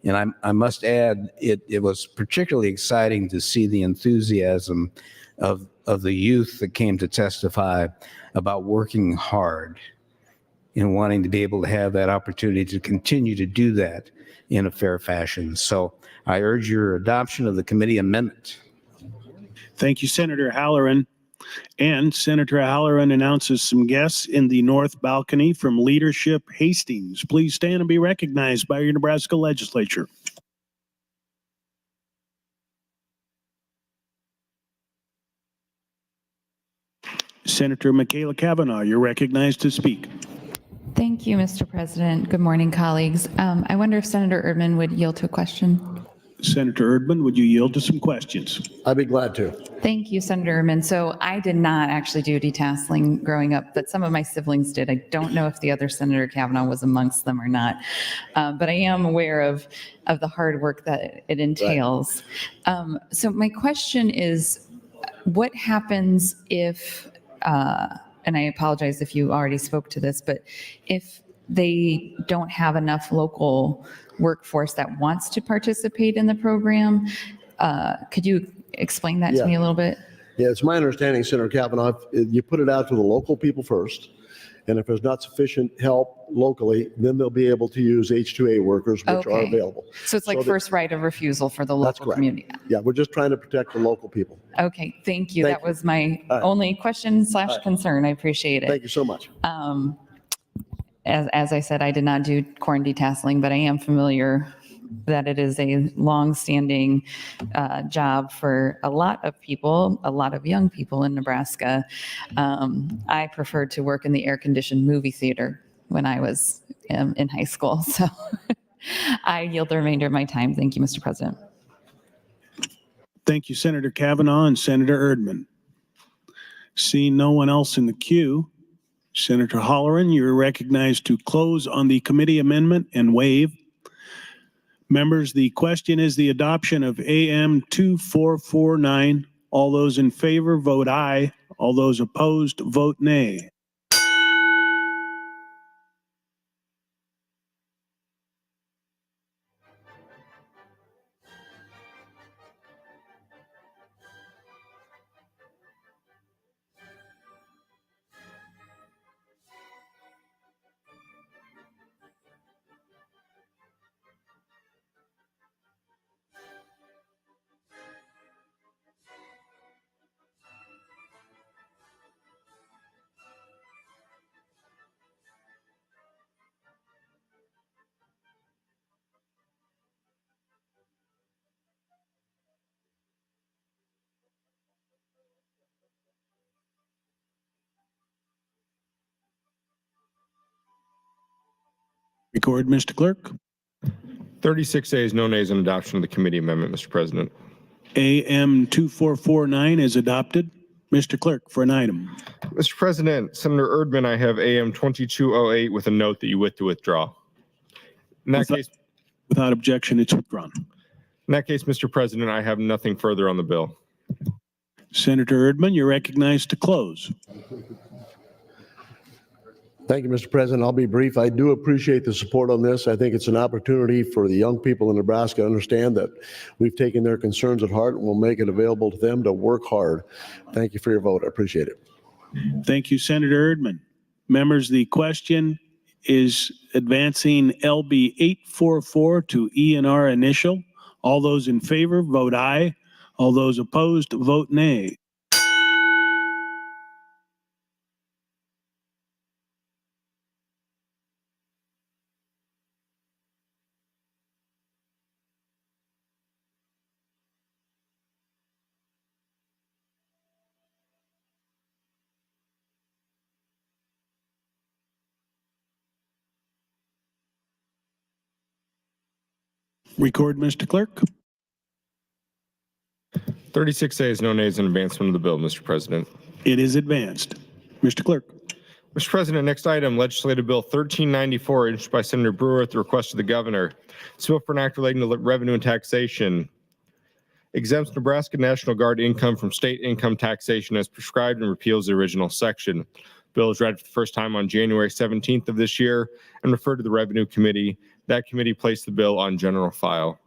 And I must add, it was particularly exciting to see the enthusiasm of the youth that came to testify about working hard and wanting to be able to have that opportunity to continue to do that in a fair fashion. So I urge your adoption of the committee amendment. Thank you, Senator Halloran. And Senator Halloran announces some guests in the north balcony from Leadership Hastings. Please stand and be recognized by your Nebraska Legislature. Senator Michaela Cavanaugh, you're recognized to speak. Thank you, Mr. President. Good morning, colleagues. I wonder if Senator Erdman would yield to a question. Senator Erdman, would you yield to some questions? I'd be glad to. Thank you, Senator Erdman. So I did not actually do detasseling growing up, but some of my siblings did. I don't know if the other Senator Kavanaugh was amongst them or not, but I am aware of the hard work that it entails. Right. So my question is, what happens if, and I apologize if you already spoke to this, but if they don't have enough local workforce that wants to participate in the program, could you explain that to me a little bit? Yeah, it's my understanding, Senator Kavanaugh, you put it out to the local people first, and if there's not sufficient help locally, then they'll be able to use H-2A workers, which are available. So it's like first right of refusal for the local community. Yeah, we're just trying to protect the local people. Okay, thank you. That was my only question / concern. I appreciate it. Thank you so much. As I said, I did not do corn detasseling, but I am familiar that it is a long-standing job for a lot of people, a lot of young people in Nebraska. I preferred to work in the air-conditioned movie theater when I was in high school. So I yield the remainder of my time. Thank you, Mr. President. Thank you, Senator Kavanaugh and Senator Erdman. Seeing no one else in the queue, Senator Halloran, you're recognized to close on the committee amendment and waive. Members, the question is the adoption of AM 2449. All those in favor, vote aye. All those opposed, vote nay. Record, Mr. Clerk. 36 ayes, no nays on adoption of the committee amendment, Mr. President. AM 2449 is adopted. Mr. Clerk, for an item. Mr. President, Senator Erdman, I have AM 2208 with a note that you wish to withdraw. In that case, without objection, it's withdrawn. In that case, Mr. President, I have nothing further on the bill. Senator Erdman, you're recognized to close. Thank you, Mr. President. I'll be brief. I do appreciate the support on this. I think it's an opportunity for the young people in Nebraska to understand that we've taken their concerns at heart and we'll make it available to them to work hard. Thank you for your vote. I appreciate it. Thank you, Senator Erdman. Members, the question is advancing LB 844 to E&R initial. All those in favor, vote aye. All those opposed, vote nay. Record, Mr. Clerk. 36 ayes, no nays on advancement of the bill, Mr. President. It is advanced. Mr. Clerk. Mr. President, next item, Legislative Bill 1394, introduced by Senator Brewer at the request of the governor. It's a bill for an act relating to revenue and taxation. Exempts Nebraska National Guard income from state income taxation as prescribed and repeals the original section. Bill is read for the first time on January 17th of this year and referred to the Revenue Committee. That committee placed the bill on general file.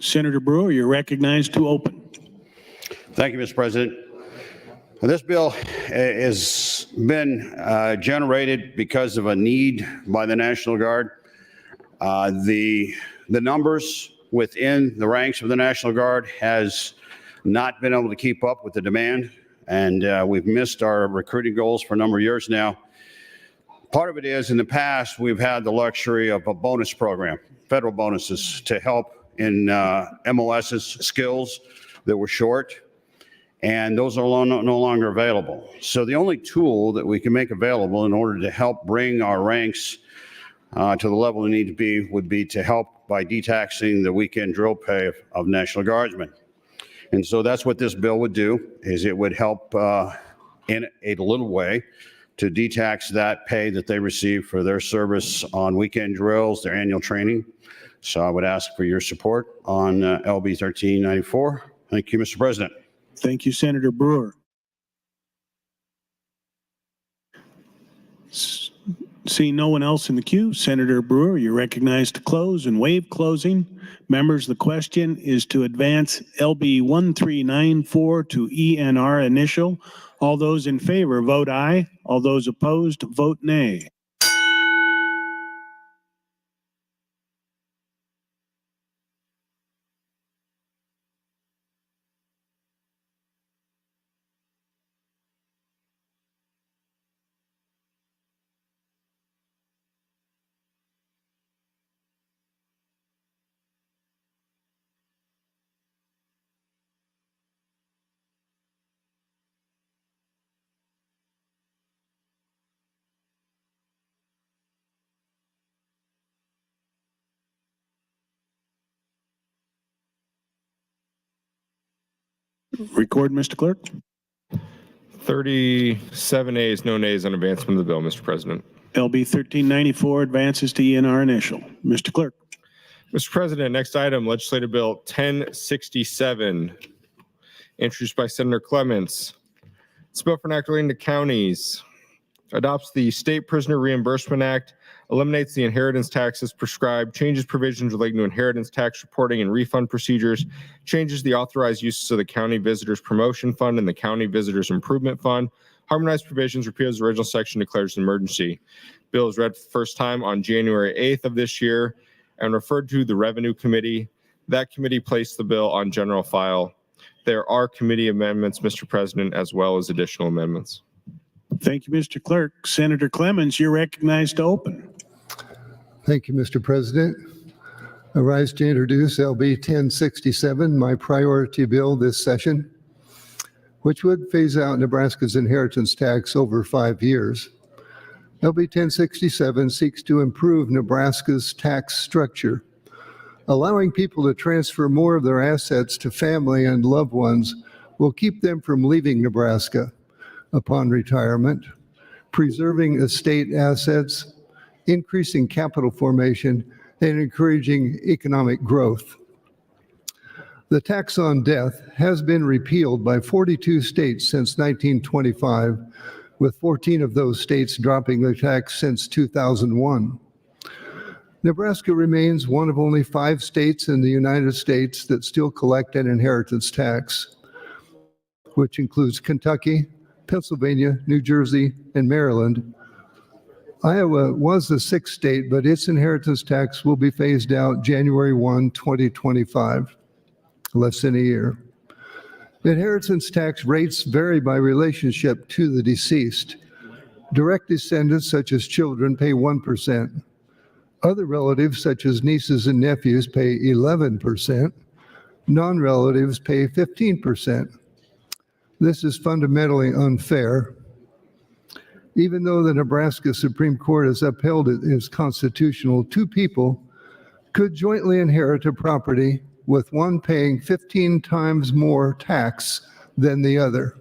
Senator Brewer, you're recognized to open. Thank you, Mr. President. This bill has been generated because of a need by the National Guard. The numbers within the ranks of the National Guard has not been able to keep up with the demand, and we've missed our recruiting goals for a number of years now. Part of it is, in the past, we've had the luxury of a bonus program, federal bonuses, to help in MOS's skills that were short, and those are no longer available. So the only tool that we can make available in order to help bring our ranks to the level they need to be would be to help by detaxing the weekend drill pay of National Guardsmen. And so that's what this bill would do, is it would help in a little way to detax that pay that they receive for their service on weekend drills, their annual training. So I would ask for your support on LB 1394. Thank you, Mr. President. Thank you, Senator Brewer. Seeing no one else in the queue, Senator Brewer, you're recognized to close and waive closing. Members, the question is to advance LB 1394 to ENR initial. All those in favor vote aye. All those opposed vote nay. Record, Mr. Clerk. 37 ayes, no nays on advancement of the bill, Mr. President. LB 1394 advances to ENR initial. Mr. Clerk. Mr. President, next item, Legislative Bill 1067, introduced by Senator Clements. It's a bill for an act relating to counties. Adopts the State Prisoner Reimbursement Act, eliminates the inheritance taxes prescribed, changes provisions relating to inheritance tax reporting and refund procedures, changes the authorized uses of the County Visitors Promotion Fund and the County Visitors Improvement Fund, harmonized provisions, repeals the original section, declares an emergency. Bill is read for the first time on January 8th of this year and referred to the Revenue Committee. That committee placed the bill on general file. There are committee amendments, Mr. President, as well as additional amendments. Thank you, Mr. Clerk. Senator Clements, you're recognized to open. Thank you, Mr. President. I rise to introduce LB 1067, my priority bill this session, which would phase out Nebraska's inheritance tax over 5 years. LB 1067 seeks to improve Nebraska's tax structure, allowing people to transfer more of their assets to family and loved ones will keep them from leaving Nebraska upon retirement, preserving estate assets, increasing capital formation, and encouraging economic growth. The tax on death has been repealed by 42 states since 1925, with 14 of those states dropping the tax since 2001. Nebraska remains one of only 5 states in the United States that still collect an inheritance tax, which includes Kentucky, Pennsylvania, New Jersey, and Maryland. Iowa was the 6th state, but its inheritance tax will be phased out January 1, 2025, less than a year. Inheritance tax rates vary by relationship to the deceased. Direct descendants, such as children, pay 1%. Other relatives, such as nieces and nephews, pay 11%. Non-relatives pay 15%. This is fundamentally unfair. Even though the Nebraska Supreme Court has upheld it as constitutional, 2 people could jointly inherit a property with one paying 15 times more tax than the other.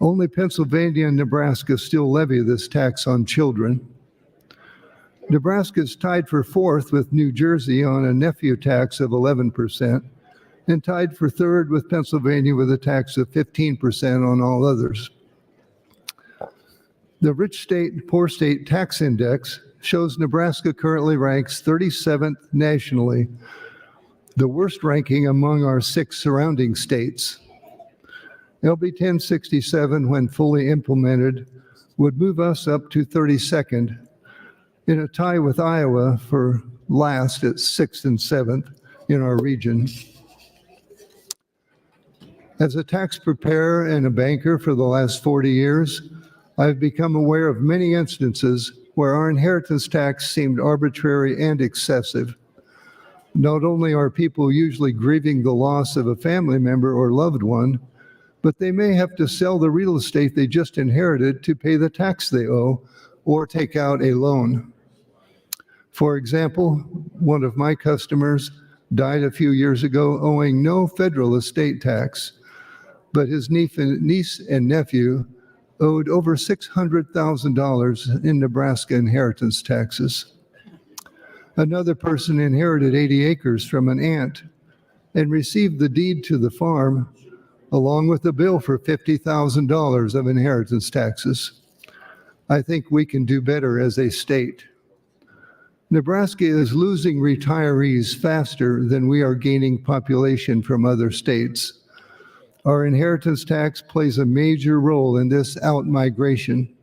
Only Pennsylvania and Nebraska still levy this tax on children. Nebraska is tied for 4th with New Jersey on a nephew tax of 11%, and tied for 3rd with Pennsylvania with a tax of 15% on all others. The Rich State, Poor State Tax Index shows Nebraska currently ranks 37th nationally, the worst ranking among our 6 surrounding states. LB 1067, when fully implemented, would move us up to 32nd, in a tie with Iowa for last at 6th and 7th in our region. As a tax preparer and a banker for the last 40 years, I've become aware of many instances where our inheritance tax seemed arbitrary and excessive. Not only are people usually grieving the loss of a family member or loved one, but they may have to sell the real estate they just inherited to pay the tax they owe or take out a loan. For example, one of my customers died a few years ago owing no federal estate tax, but his niece and nephew owed over $600,000 in Nebraska inheritance taxes. Another person inherited 80 acres from an aunt and received the deed to the farm along with a bill for $50,000 of inheritance taxes. I think we can do better as a state. Nebraska is losing retirees faster than we are gaining population from other states. Our inheritance tax plays a major role in this out-migration.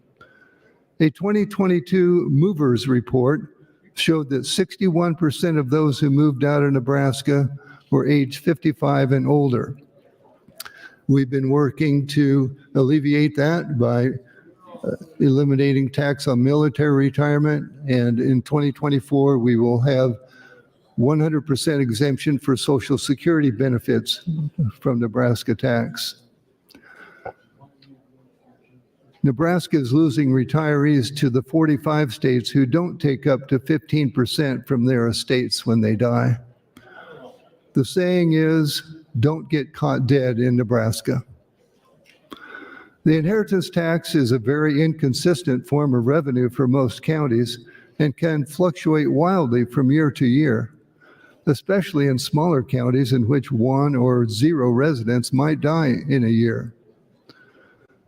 A 2022 Movers report showed that 61% of those who moved out of Nebraska were age 55 and older. We've been working to alleviate that by eliminating tax on military retirement, and in 2024 we will have 100% exemption for Social Security benefits from Nebraska tax. Nebraska is losing retirees to the 45 states who don't take up to 15% from their estates when they die. The saying is, don't get caught dead in Nebraska. The inheritance tax is a very inconsistent form of revenue for most counties and can fluctuate wildly from year to year, especially in smaller counties in which 1 or 0 residents might die in a year.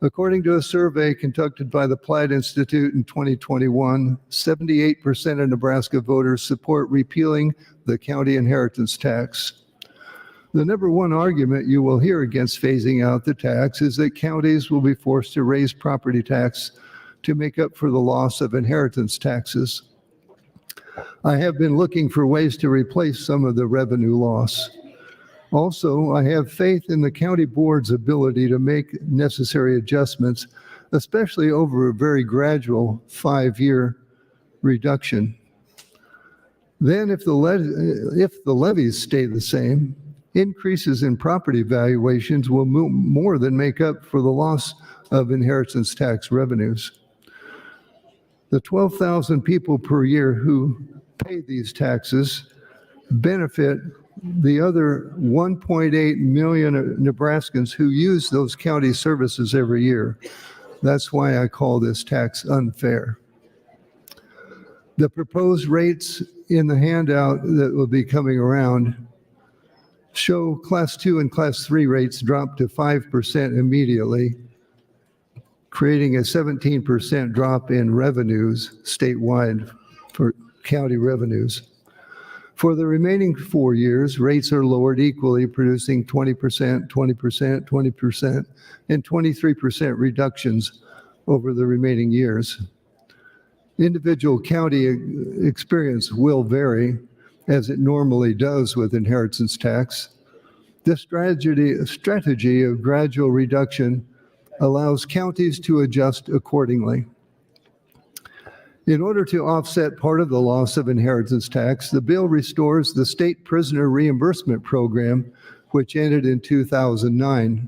According to a survey conducted by the Platt Institute in 2021, 78% of Nebraska voters support repealing the county inheritance tax. The number one argument you will hear against phasing out the tax is that counties will be forced to raise property tax to make up for the loss of inheritance taxes. I have been looking for ways to replace some of the revenue loss. Also, I have faith in the county board's ability to make necessary adjustments, especially over a very gradual 5-year reduction. Then, if the levies stay the same, increases in property valuations will more than make up for the loss of inheritance tax revenues. The 12,000 people per year who pay these taxes benefit the other 1.8 million Nebraskans who use those county services every year. That's why I call this tax unfair. The proposed rates in the handout that will be coming around show Class 2 and Class 3 rates drop to 5% immediately, creating a 17% drop in revenues statewide for county revenues. For the remaining 4 years, rates are lowered equally, producing 20%, 20%, 20%, and 23% reductions over the remaining years. Individual county experience will vary, as it normally does with inheritance tax. This strategy of gradual reduction allows counties to adjust accordingly. In order to offset part of the loss of inheritance tax, the bill restores the state prisoner reimbursement program, which ended in 2009.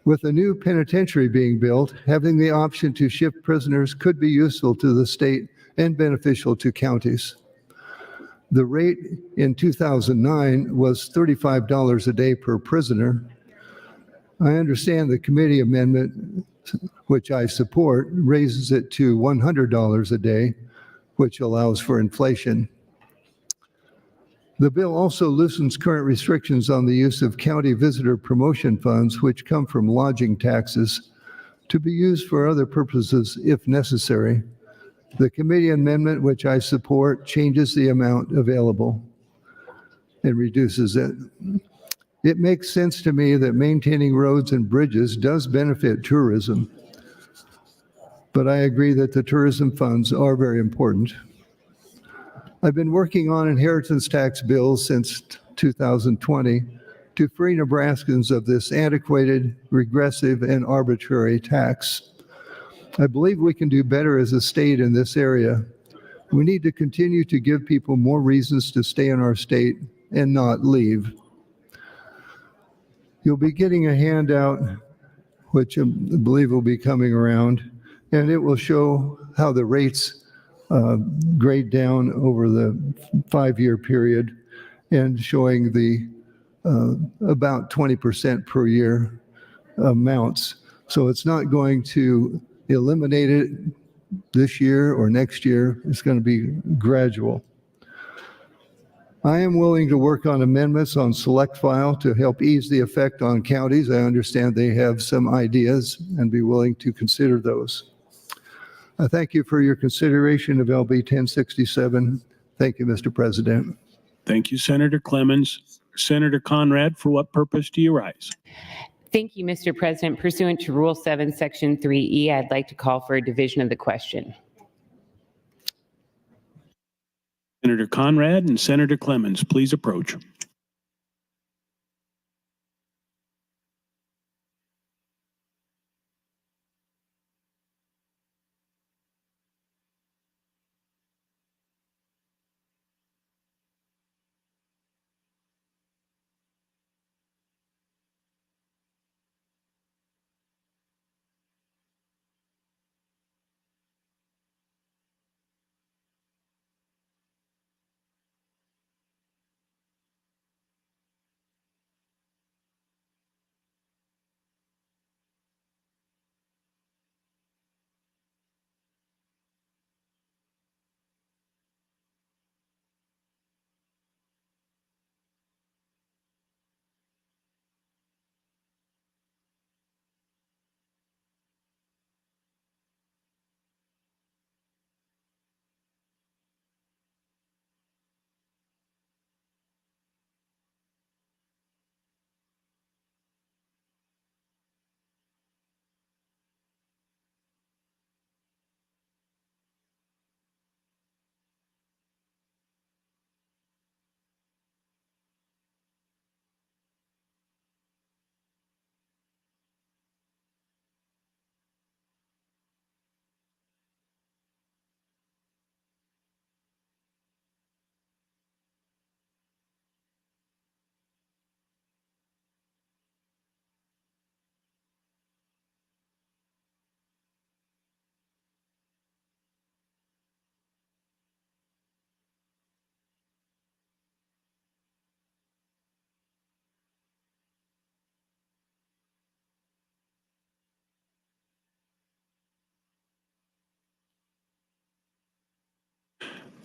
With a new penitentiary being built, having the option to shift prisoners could be useful to the state and beneficial to counties. The rate in 2009 was $35 a day per prisoner. I understand the committee amendment, which I support, raises it to $100 a day, which allows for inflation. The bill also loosens current restrictions on the use of county visitor promotion funds, which come from lodging taxes, to be used for other purposes if necessary. The committee amendment, which I support, changes the amount available and reduces it. It makes sense to me that maintaining roads and bridges does benefit tourism. but I agree that the tourism funds are very important. I've been working on inheritance tax bills since 2020 to free Nebraskans of this antiquated, regressive, and arbitrary tax. I believe we can do better as a state in this area. We need to continue to give people more reasons to stay in our state and not leave. You'll be getting a handout, which I believe will be coming around, and it will show how the rates grade down over the 5-year period and showing the about 20% per year amounts. So it's not going to eliminate it this year or next year. It's going to be gradual. I am willing to work on amendments on select file to help ease the effect on counties. I understand they have some ideas and be willing to consider those. I thank you for your consideration of LB 1067. Thank you, Mr. President. Thank you, Senator Clemens. Senator Conrad, for what purpose do you rise? Thank you, Mr. President. Pursuant to Rule 7, Section 3E, I'd like to call for a division of the question. Senator Conrad and Senator Clemens, please approach.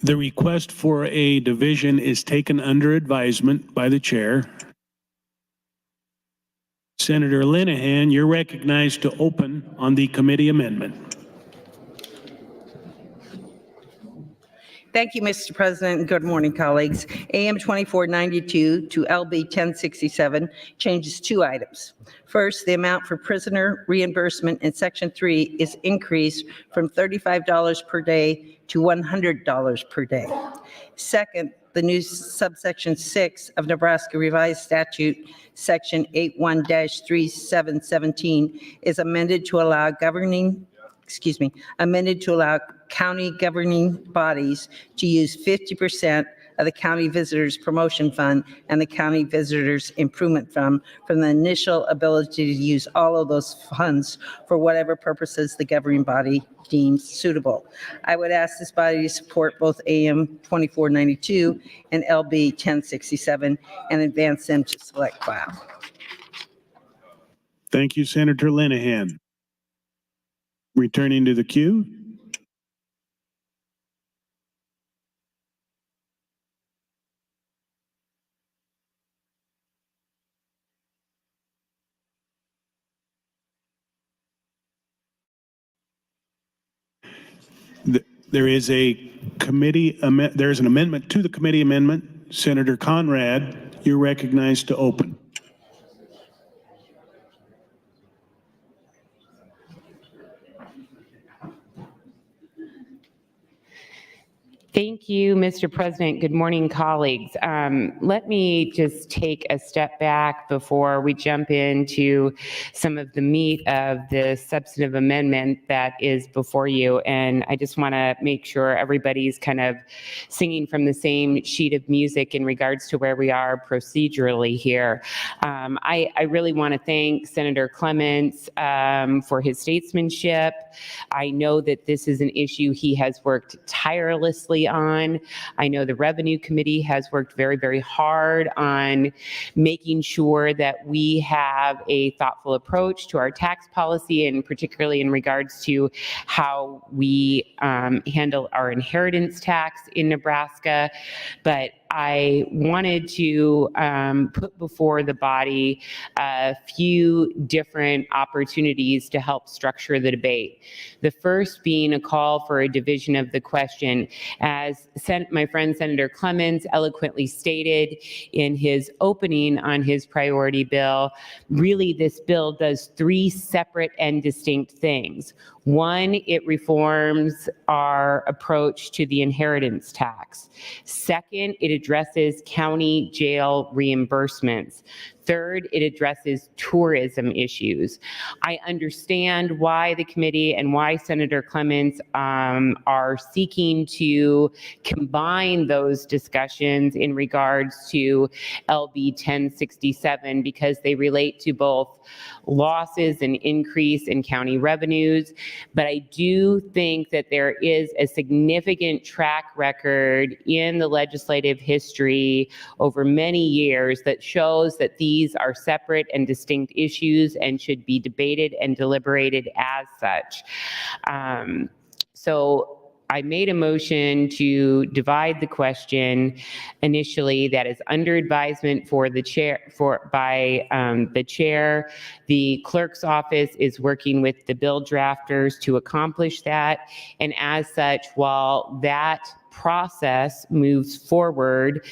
The request for a division is taken under advisement by the chair. Senator Linehan, you're recognized to open on the committee amendment. Thank you, Mr. President. Good morning, colleagues. AM 2492 to LB 1067 changes 2 items. First, the amount for prisoner reimbursement in Section 3 is increased from $35 per day to $100 per day. Second, the new subsection 6 of Nebraska Revised Statute, Section 81-3717, is amended to allow county governing bodies to use 50% of the County Visitors Promotion Fund and the County Visitors Improvement Fund from the initial ability to use all of those funds for whatever purposes the governing body deems suitable. I would ask this body to support both AM 2492 and LB 1067 and advance them to select file. Thank you, Senator Linehan. Returning to the queue. There's an amendment to the committee amendment. Senator Conrad, you're recognized to open. Thank you, Mr. President. Good morning, colleagues. Let me just take a step back before we jump into some of the meat of the substantive amendment that is before you. And I just want to make sure everybody's kind of singing from the same sheet of music in regards to where we are procedurally here. I really want to thank Senator Clements for his statesmanship. I know that this is an issue he has worked tirelessly on. I know the Revenue Committee has worked very, very hard on making sure that we have a thoughtful approach to our tax policy, and particularly in regards to how we handle our inheritance tax in Nebraska. But I wanted to put before the body a few different opportunities to help structure the debate. The first being a call for a division of the question. As my friend Senator Clements eloquently stated in his opening on his priority bill, really this bill does three separate and distinct things. One, it reforms our approach to the inheritance tax. Second, it addresses county jail reimbursements. Third, it addresses tourism issues. I understand why the committee and why Senator Clements are seeking to combine those discussions in regards to LB 1067, because they relate to both losses and increase in county revenues. But I do think that there is a significant track record in the legislative history over many years that shows that these are separate and distinct issues and should be debated and deliberated as such. So I made a motion to divide the question initially that is under advisement for the chair, by the chair. The clerk's office is working with the bill drafters to accomplish that. And as such, while that process moves forward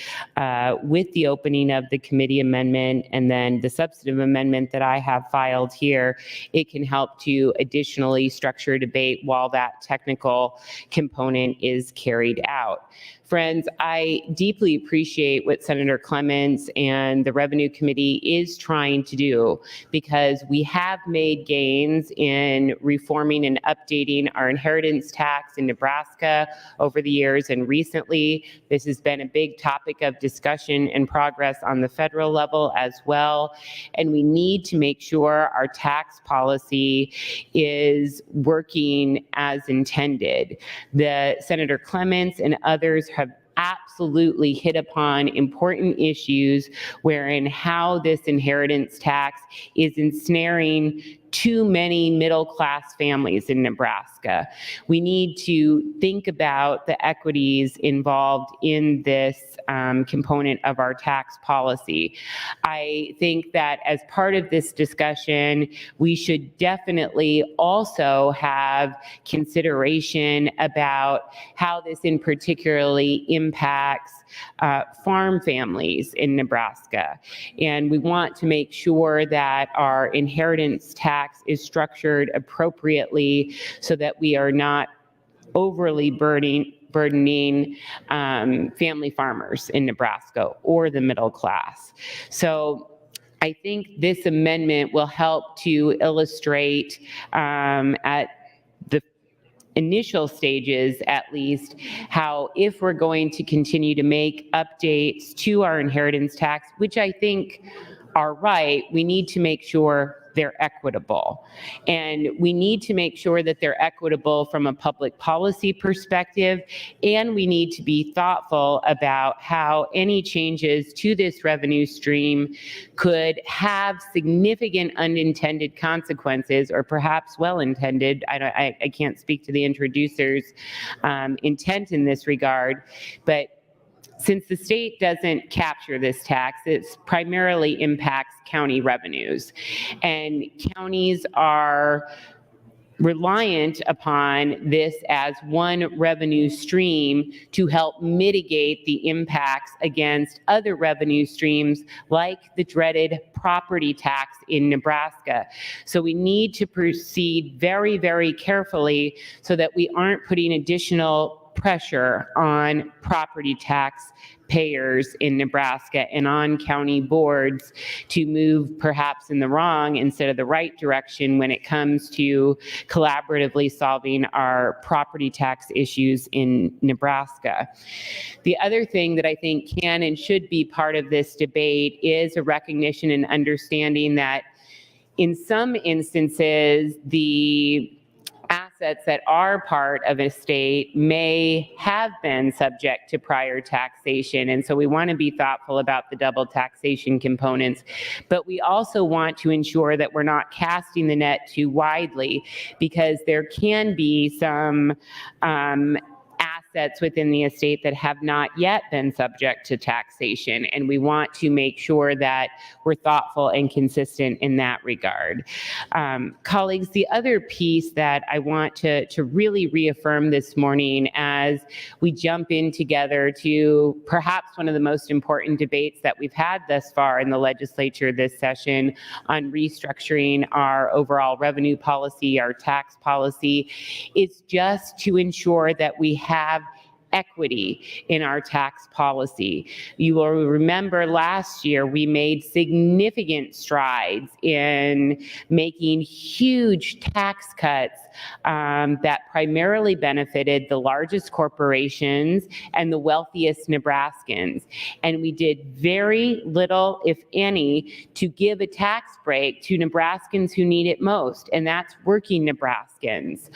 with the opening of the committee amendment and then the substantive amendment that I have filed here, it can help to additionally structure debate while that technical component is carried out. Friends, I deeply appreciate what Senator Clements and the Revenue Committee is trying to do, because we have made gains in reforming and updating our inheritance tax in Nebraska over the years, and recently this has been a big topic of discussion and progress on the federal level as well. And we need to make sure our tax policy is working as intended. The Senator Clements and others have absolutely hit upon important issues wherein how this inheritance tax is ensnaring too many middle-class families in Nebraska. We need to think about the equities involved in this component of our tax policy. I think that as part of this discussion, we should definitely also have consideration about how this in particularly impacts farm families in Nebraska. And we want to make sure that our inheritance tax is structured appropriately so that we are not overly burdening family farmers in Nebraska or the middle class. So I think this amendment will help to illustrate at the initial stages, at least, how if we're going to continue to make updates to our inheritance tax, which I think are right, we need to make sure they're equitable. And we need to make sure that they're equitable from a public policy perspective, and we need to be thoughtful about how any changes to this revenue stream could have significant unintended consequences, or perhaps well-intended. I can't speak to the introducer's intent in this regard, but since the state doesn't capture this tax, it primarily impacts county revenues. And counties are reliant upon this as one revenue stream to help mitigate the impacts against other revenue streams like the dreaded property tax in Nebraska. So we need to proceed very, very carefully so that we aren't putting additional pressure on property tax payers in Nebraska and on county boards to move perhaps in the wrong instead of the right direction when it comes to collaboratively solving our property tax issues in Nebraska. The other thing that I think can and should be part of this debate is a recognition and understanding that in some instances, the assets that are part of a state may have been subject to prior taxation. And so we want to be thoughtful about the double taxation components, but we also want to ensure that we're not casting the net too widely, because there can be some assets within the estate that have not yet been subject to taxation. And we want to make sure that we're thoughtful and consistent in that regard. Colleagues, the other piece that I want to really reaffirm this morning as we jump in together to perhaps one of the most important debates that we've had thus far in the legislature this session on restructuring our overall revenue policy, our tax policy, is just to ensure that we have equity in our tax policy. You will remember last year we made significant strides in making huge tax cuts that primarily benefited the largest corporations and the wealthiest Nebraskans. And we did very little, if any, to give a tax break to Nebraskans who need it most, and that's working Nebraskans.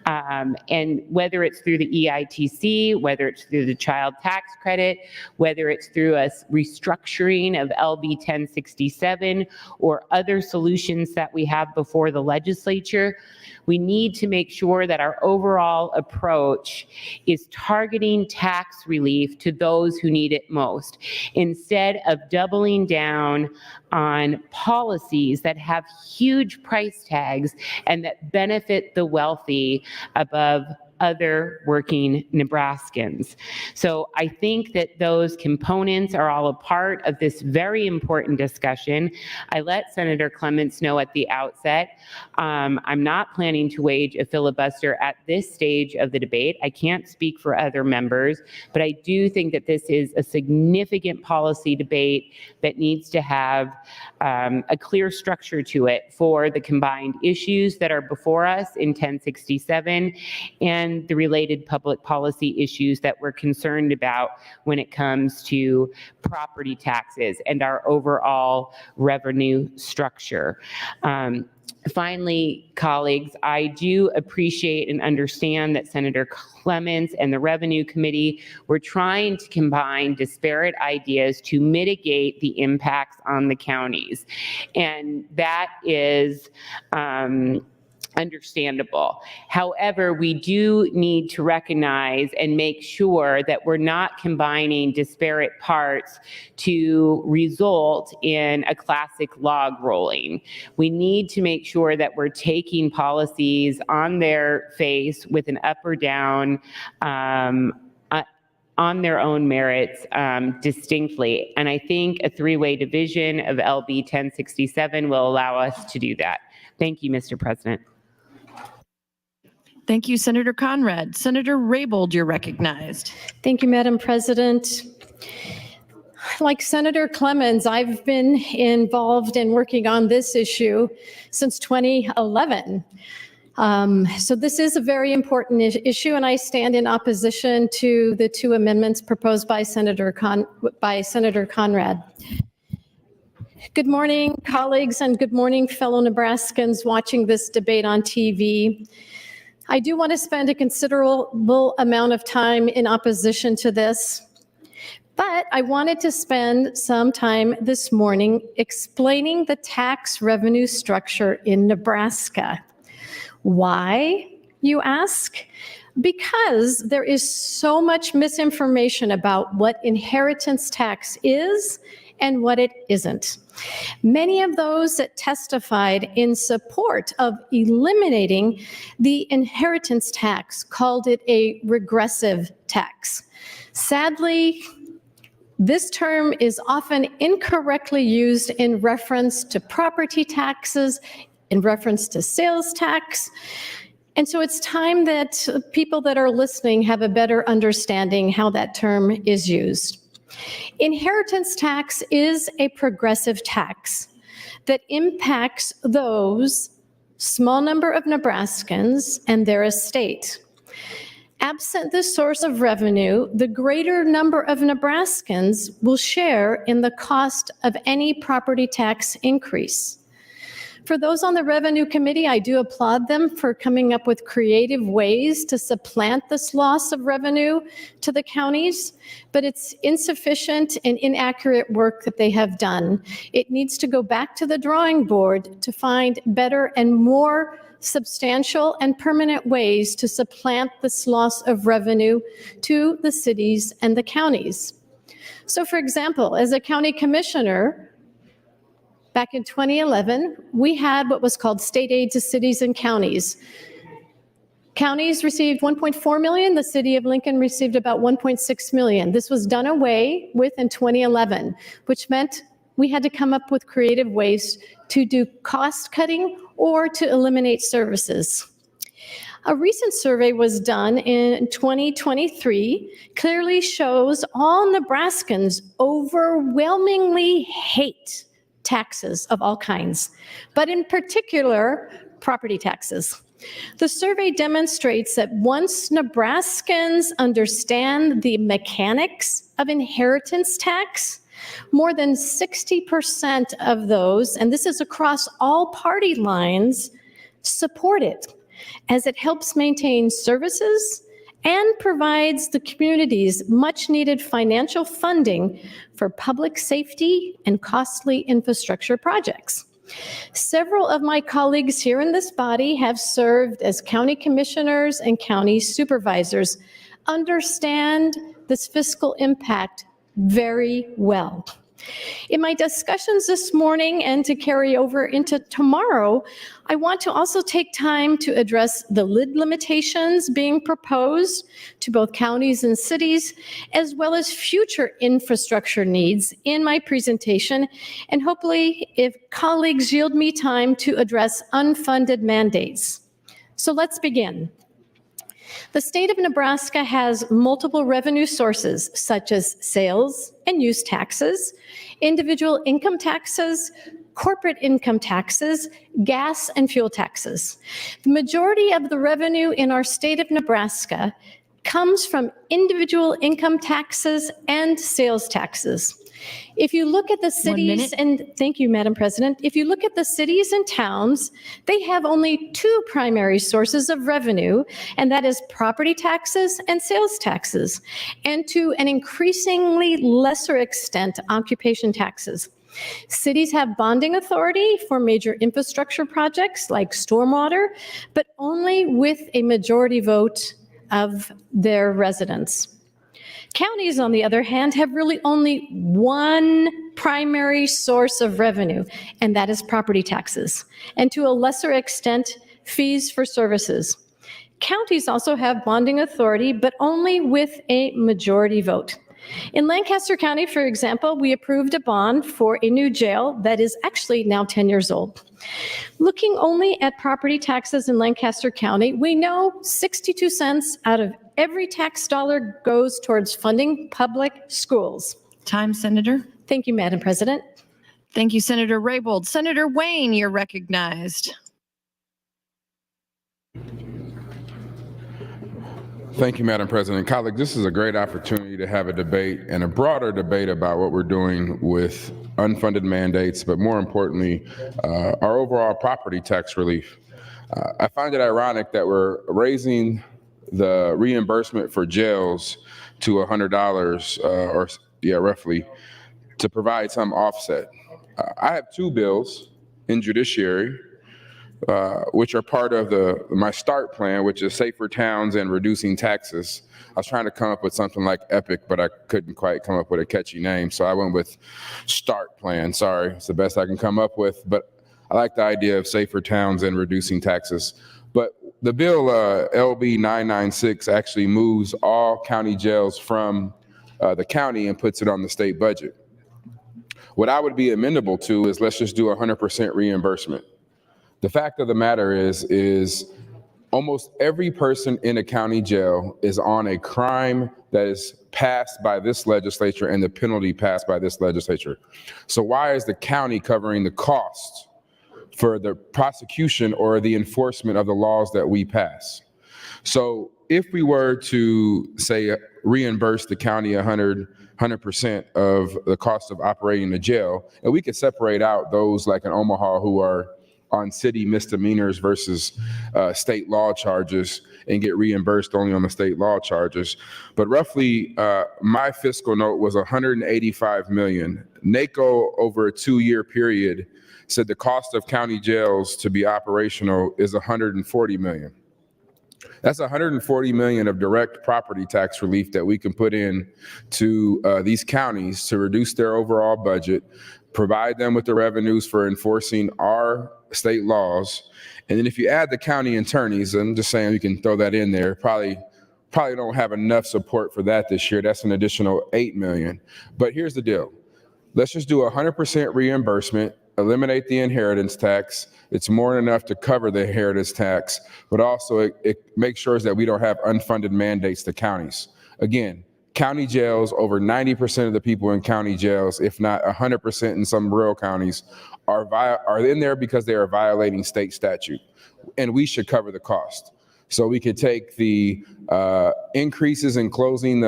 And whether it's through the EITC, whether it's through the child tax credit, whether it's through a restructuring of LB 1067 or other solutions that we have before the legislature, we need to make sure that our overall approach is targeting tax relief to those who need it most, instead of doubling down on policies that have huge price tags and that benefit the wealthy above other working Nebraskans. So I think that those components are all a part of this very important discussion. I let Senator Clements know at the outset, I'm not planning to wage a filibuster at this stage of the debate. I can't speak for other members, but I do think that this is a significant policy debate that needs to have a clear structure to it for the combined issues that are before us in 1067 and the related public policy issues that we're concerned about when it comes to property taxes and our overall revenue structure. Finally, colleagues, I do appreciate and understand that Senator Clements and the Revenue Committee were trying to combine disparate ideas to mitigate the impacts on the counties. And that is understandable. However, we do need to recognize and make sure that we're not combining disparate parts to result in a classic log rolling. We need to make sure that we're taking policies on their face with an up or down on their own merits distinctly. And I think a three-way division of LB 1067 will allow us to do that. Thank you, Mr. President. Thank you, Senator Conrad. Senator Raybold, you're recognized. Thank you, Madam President. Like Senator Clemens, I've been involved in working on this issue since 2011. So this is a very important issue, and I stand in opposition to the two amendments proposed by Senator Conrad. Good morning, colleagues, and good morning, fellow Nebraskans watching this debate on TV. I do want to spend a considerable amount of time in opposition to this, but I wanted to spend some time this morning explaining the tax revenue structure in Nebraska. Why, you ask? Because there is so much misinformation about what inheritance tax is and what it isn't. Many of those that testified in support of eliminating the inheritance tax called it a regressive tax. Sadly, this term is often incorrectly used in reference to property taxes, in reference to sales tax. And so it's time that people that are listening have a better understanding how that term is used. Inheritance tax is a progressive tax that impacts those small number of Nebraskans and their estate. Absent this source of revenue, the greater number of Nebraskans will share in the cost of any property tax increase. For those on the Revenue Committee, I do applaud them for coming up with creative ways to supplant this loss of revenue to the counties, but it's insufficient and inaccurate work that they have done. It needs to go back to the drawing board to find better and more substantial and permanent ways to supplant this loss of revenue to the cities and the counties. So for example, as a county commissioner, back in 2011, we had what was called state aid to cities and counties. Counties received 1.4 million. The city of Lincoln received about 1.6 million. This was done away with in 2011, which meant we had to come up with creative ways to do cost cutting or to eliminate services. A recent survey was done in 2023, clearly shows all Nebraskans overwhelmingly hate taxes of all kinds, but in particular, property taxes. The survey demonstrates that once Nebraskans understand the mechanics of inheritance tax, more than 60% of those, and this is across all party lines, support it, as it helps maintain services and provides the communities much needed financial funding for public safety and costly infrastructure projects. Several of my colleagues here in this body have served as county commissioners and county supervisors, understand this fiscal impact very well. In my discussions this morning and to carry over into tomorrow, I want to also take time to address the lid limitations being proposed to both counties and cities, as well as future infrastructure needs in my presentation, and hopefully if colleagues yield me time to address unfunded mandates. So let's begin. The state of Nebraska has multiple revenue sources such as sales and use taxes, individual income taxes, corporate income taxes, gas and fuel taxes. The majority of the revenue in our state of Nebraska comes from individual income taxes and sales taxes. If you look at the cities, and thank you, Madam President, if you look at the cities and towns, they have only two primary sources of revenue, and that is property taxes and sales taxes, and to an increasingly lesser extent, occupation taxes. Cities have bonding authority for major infrastructure projects like stormwater, but only with a majority vote of their residents. Counties, on the other hand, have really only one primary source of revenue, and that is property taxes, and to a lesser extent, fees for services. Counties also have bonding authority, but only with a majority vote. In Lancaster County, for example, we approved a bond for a new jail that is actually now 10 years old. Looking only at property taxes in Lancaster County, we know 62 cents out of every tax dollar goes towards funding public schools. Time, Senator. Thank you, Madam President. Thank you, Senator Raybold. Senator Wayne, you're recognized. Thank you, Madam President. Colleagues, this is a great opportunity to have a debate and a broader debate about what we're doing with unfunded mandates, but more importantly, our overall property tax relief. I find it ironic that we're raising the reimbursement for jails to $100 roughly, to provide some offset. I have two bills in judiciary which are part of my START plan, which is safer towns and reducing taxes. I was trying to come up with something like EPIC, but I couldn't quite come up with a catchy name, so I went with START plan. Sorry, it's the best I can come up with, but I like the idea of safer towns and reducing taxes. But the bill, LB 996, actually moves all county jails from the county and puts it on the state budget. What I would be amenable to is let's just do 100% reimbursement. The fact of the matter is Almost every person in a county jail is on a crime that is passed by this legislature and the penalty passed by this legislature. So why is the county covering the cost for the prosecution or the enforcement of the laws that we pass? So if we were to, say, reimburse the county 100% of the cost of operating the jail, and we could separate out those like in Omaha who are on city misdemeanors versus state law charges and get reimbursed only on the state law charges. But roughly, my fiscal note was $185 million. NACO over a 2-year period said the cost of county jails to be operational is $140 million. That's $140 million of direct property tax relief that we can put in to these counties to reduce their overall budget, provide them with the revenues for enforcing our state laws. And then if you add the county attorneys, I'm just saying you can throw that in there, probably don't have enough support for that this year. That's an additional $8 million. But here's the deal. Let's just do 100% reimbursement, eliminate the inheritance tax. It's more than enough to cover the inheritance tax, but also it makes sure that we don't have unfunded mandates to counties. Again, county jails, over 90% of the people in county jails, if not 100% in some rural counties, are in there because they are violating state statute, and we should cover the cost. So we could take the increases in closing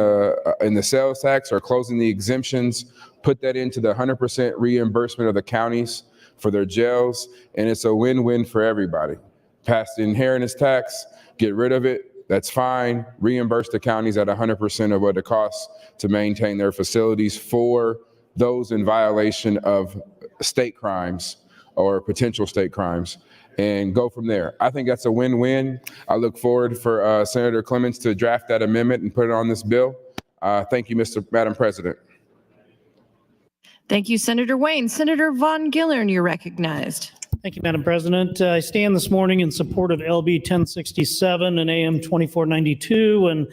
in the sales tax or closing the exemptions, put that into the 100% reimbursement of the counties for their jails, and it's a win-win for everybody. Pass the inheritance tax, get rid of it, that's fine. Reimburse the counties at 100% of what it costs to maintain their facilities for those in violation of state crimes or potential state crimes, and go from there. I think that's a win-win. I look forward for Senator Clements to draft that amendment and put it on this bill. Thank you, Madam President. Thank you, Senator Wayne. Senator Von Gillern, you're recognized. Thank you, Madam President. I stand this morning in support of LB 1067 and AM 2492 and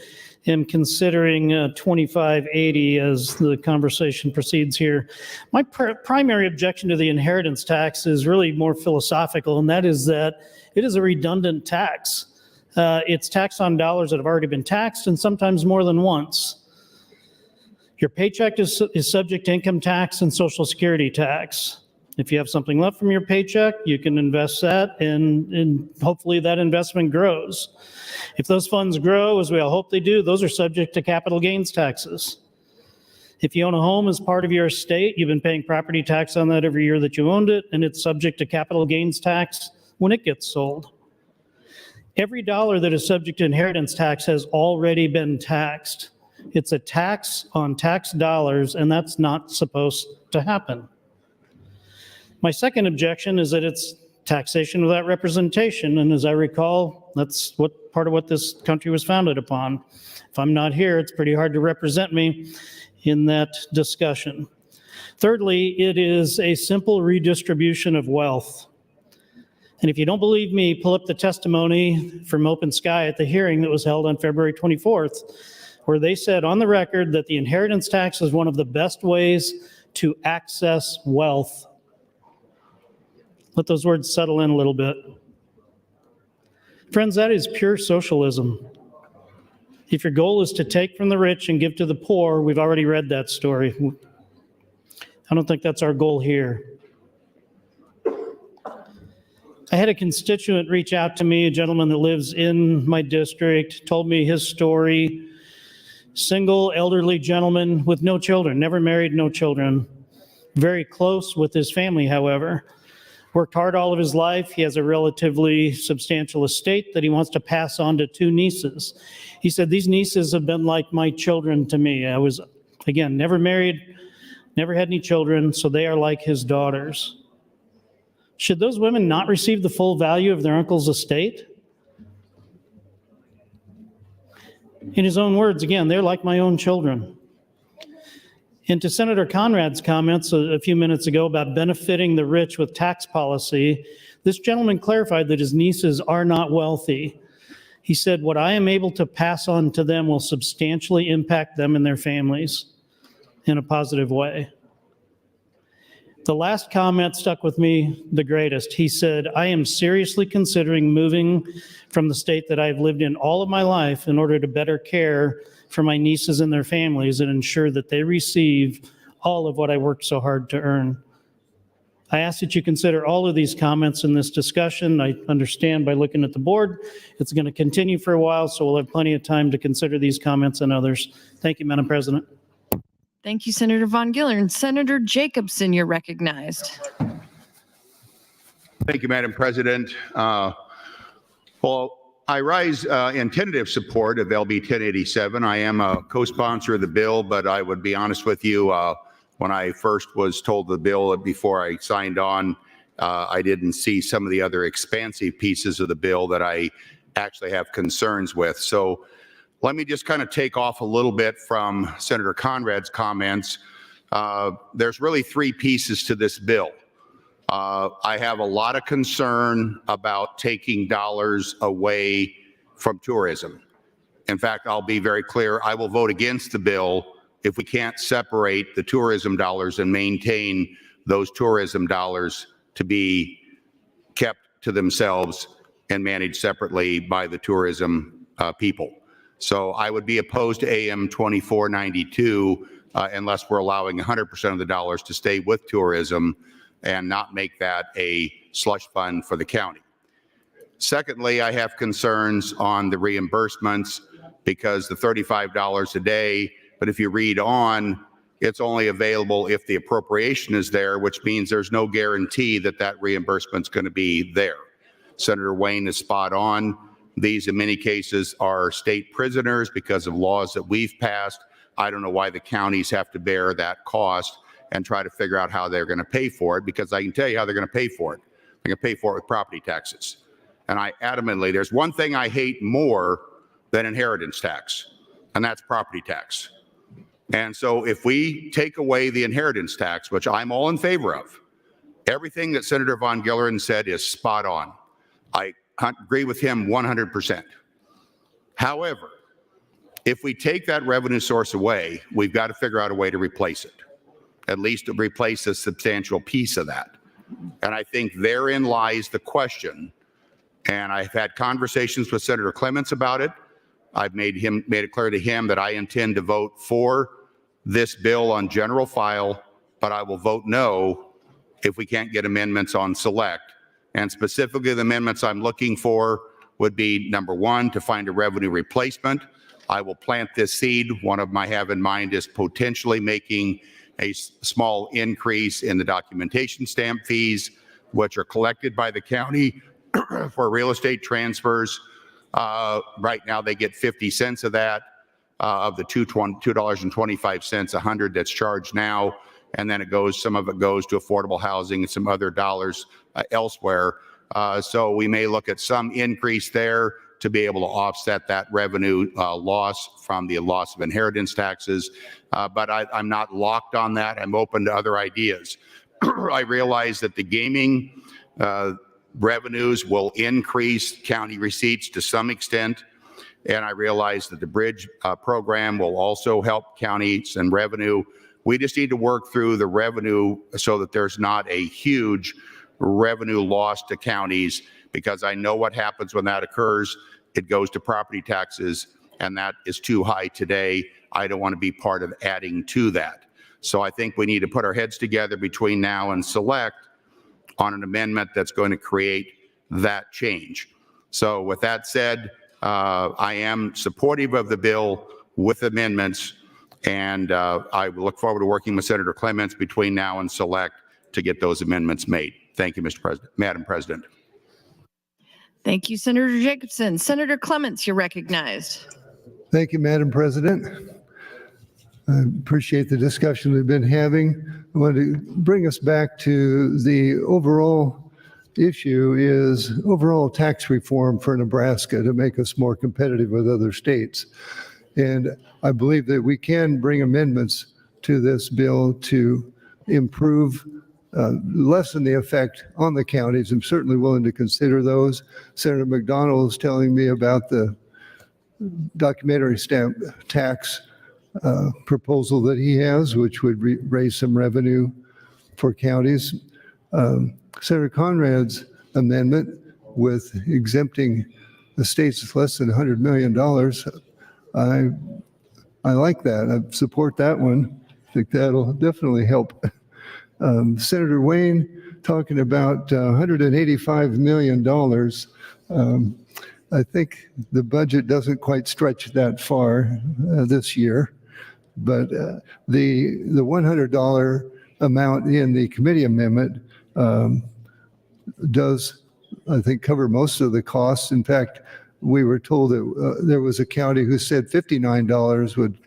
am considering 2580 as the conversation proceeds here. My primary objection to the inheritance tax is really more philosophical, and that is that it is a redundant tax. It's tax on dollars that have already been taxed, and sometimes more than once. Your paycheck is subject to income tax and Social Security tax. If you have something left from your paycheck, you can invest that, and hopefully that investment grows. If those funds grow, as we all hope they do, those are subject to capital gains taxes. If you own a home as part of your estate, you've been paying property tax on that every year that you owned it, and it's subject to capital gains tax when it gets sold. Every dollar that is subject to inheritance tax has already been taxed. It's a tax on tax dollars, and that's not supposed to happen. My second objection is that it's taxation without representation, and as I recall, that's part of what this country was founded upon. If I'm not here, it's pretty hard to represent me in that discussion. Thirdly, it is a simple redistribution of wealth. And if you don't believe me, pull up the testimony from Open Sky at the hearing that was held on February 24th, where they said on the record that the inheritance tax is one of the best ways to access wealth. Let those words settle in a little bit. Friends, that is pure socialism. If your goal is to take from the rich and give to the poor, we've already read that story. I don't think that's our goal here. I had a constituent reach out to me, a gentleman that lives in my district, told me his story. Single, elderly gentleman with no children, never married, no children. Very close with his family, however. Worked hard all of his life. He has a relatively substantial estate that he wants to pass on to 2 nieces. He said, these nieces have been like my children to me. I was, again, never married, never had any children, so they are like his daughters. Should those women not receive the full value of their uncle's estate? In his own words, again, they're like my own children. And to Senator Conrad's comments a few minutes ago about benefiting the rich with tax policy, this gentleman clarified that his nieces are not wealthy. He said, what I am able to pass on to them will substantially impact them and their families in a positive way. The last comment stuck with me the greatest. He said, "I am seriously considering moving from the state that I've lived in all of my life in order to better care for my nieces and their families and ensure that they receive all of what I worked so hard to earn." I ask that you consider all of these comments in this discussion. I understand by looking at the board, it's going to continue for a while, so we'll have plenty of time to consider these comments and others. Thank you, Madam President. Thank you, Senator Von Gillern. Senator Jacobson, you're recognized. Thank you, Madam President. Well, I rise in tentative support of LB 1087. I am a co-sponsor of the bill, but I would be honest with you, when I first was told the bill before I signed on, I didn't see some of the other expansive pieces of the bill that I actually have concerns with. So let me just kind of take off a little bit from Senator Conrad's comments. There's really three pieces to this bill. I have a lot of concern about taking dollars away from tourism. In fact, I'll be very clear, I will vote against the bill if we can't separate the tourism dollars and maintain those tourism dollars to be kept to themselves and managed separately by the tourism people. So I would be opposed to AM 2492 unless we're allowing 100% of the dollars to stay with tourism and not make that a slush fund for the county. Secondly, I have concerns on the reimbursements because the $35 a day, but if you read on, it's only available if the appropriation is there, which means there's no guarantee that that reimbursement's going to be there. Senator Wayne is spot on. These, in many cases, are state prisoners because of laws that we've passed. I don't know why the counties have to bear that cost and try to figure out how they're going to pay for it, because I can tell you how they're going to pay for it. They're going to pay for it with property taxes. And I adamantly, there's one thing I hate more than inheritance tax, and that's property tax. And so if we take away the inheritance tax, which I'm all in favor of, everything that Senator Von Gillern said is spot on. I agree with him 100%. However, if we take that revenue source away, we've got to figure out a way to replace it, at least to replace a substantial piece of that. And I think therein lies the question. And I've had conversations with Senator Clements about it. I've made it clear to him that I intend to vote for this bill on general file, but I will vote no if we can't get amendments on select. And specifically, the amendments I'm looking for would be, number one, to find a revenue replacement. I will plant this seed. One of them I have in mind is potentially making a small increase in the documentation stamp fees, which are collected by the county for real estate transfers. Right now, they get 50 cents of that, of the $2.25, 100 that's charged now. And then some of it goes to affordable housing and some other dollars elsewhere. So we may look at some increase there to be able to offset that revenue loss from the loss of inheritance taxes. But I'm not locked on that. I'm open to other ideas. I realize that the gaming revenues will increase county receipts to some extent. And I realize that the bridge program will also help counties and revenue. We just need to work through the revenue so that there's not a huge revenue loss to counties, because I know what happens when that occurs. It goes to property taxes, and that is too high today. I don't want to be part of adding to that. So I think we need to put our heads together between now and select on an amendment that's going to create that change. So with that said, I am supportive of the bill with amendments, and I look forward to working with Senator Clements between now and select to get those amendments made. Thank you, Mr. President, Madam President. Thank you, Senator Jacobson. Senator Clements, you're recognized. Thank you, Madam President. I appreciate the discussion we've been having. I want to bring us back to the overall issue is overall tax reform for Nebraska to make us more competitive with other states. And I believe that we can bring amendments to this bill to improve, lessen the effect on the counties. I'm certainly willing to consider those. Senator McDonald is telling me about the documentary stamp tax proposal that he has, which would raise some revenue for counties. Senator Conrad's amendment with exempting the states with less than $100 million, I like that. I support that one. I think that'll definitely help. Senator Wayne talking about $185 million. I think the budget doesn't quite stretch that far this year, but the $100 amount in the committee amendment does, I think, cover most of the costs. In fact, we were told that there was a county who said $59 would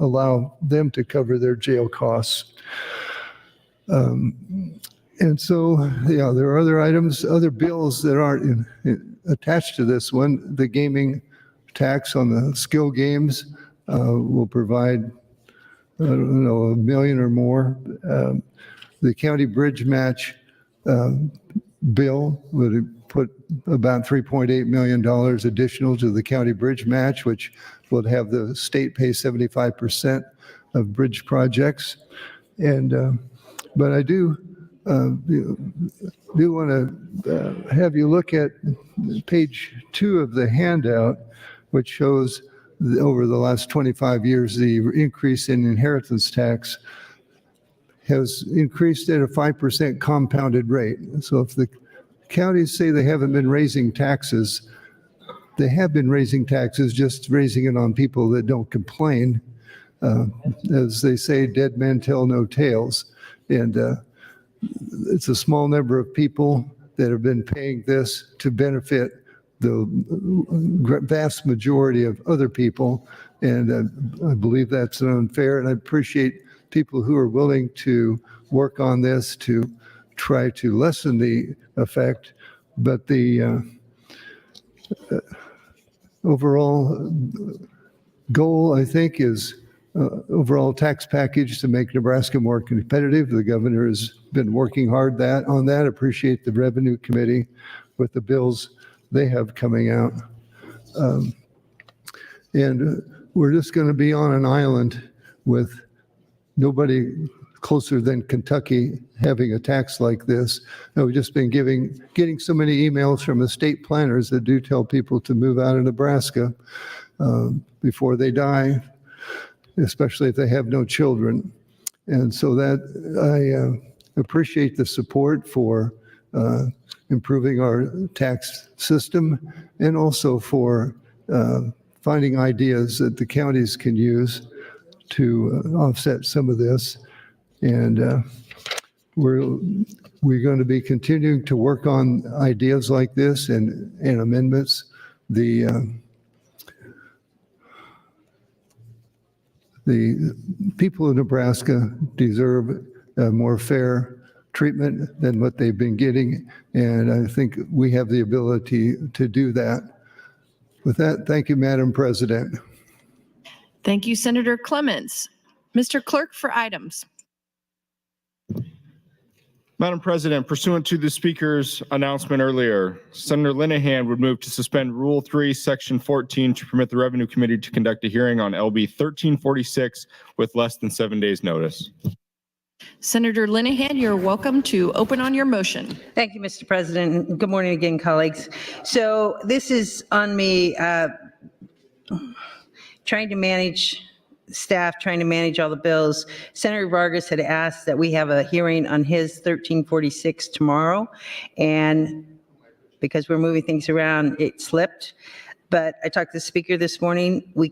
allow them to cover their jail costs. And so, yeah, there are other items, other bills that aren't attached to this one. The gaming tax on the skill games will provide, I don't know, $1 million or more. The county bridge match bill would put about $3.8 million additional to the county bridge match, which would have the state pay 75% of bridge projects. And but I do want to have you look at page 2 of the handout, which shows over the last 25 years, the increase in inheritance tax has increased at a 5% compounded rate. So if the counties say they haven't been raising taxes, they have been raising taxes, just raising it on people that don't complain. As they say, dead men tell no tales. And it's a small number of people that have been paying this to benefit the vast majority of other people. And I believe that's unfair. And I appreciate people who are willing to work on this to try to lessen the effect. But the overall goal, I think, is overall tax package to make Nebraska more competitive. The governor has been working hard on that. Appreciate the Revenue Committee with the bills they have coming out. And we're just going to be on an island with nobody closer than Kentucky having a tax like this. And we've just been getting so many emails from the state planners that do tell people to move out of Nebraska before they die, especially if they have no children. And so that I appreciate the support for improving our tax system and also for finding ideas that the counties can use to offset some of this. And we're going to be continuing to work on ideas like this and amendments. The people of Nebraska deserve a more fair treatment than what they've been getting, and I think we have the ability to do that. With that, thank you, Madam President. Thank you, Senator Clements. Mr. Clerk for items. Madam President, pursuant to the Speaker's announcement earlier, Senator Linehan would move to suspend Rule 3, Section 14 to permit the Revenue Committee to conduct a hearing on LB 1346 with less than 7 days' notice. Senator Linehan, you're welcome to open on your motion. Thank you, Mr. President. Good morning again, colleagues. So this is on me trying to manage staff, trying to manage all the bills. Senator Vargas had asked that we have a hearing on his 1346 tomorrow, and because we're moving things around, it slipped. But I talked to the Speaker this morning. We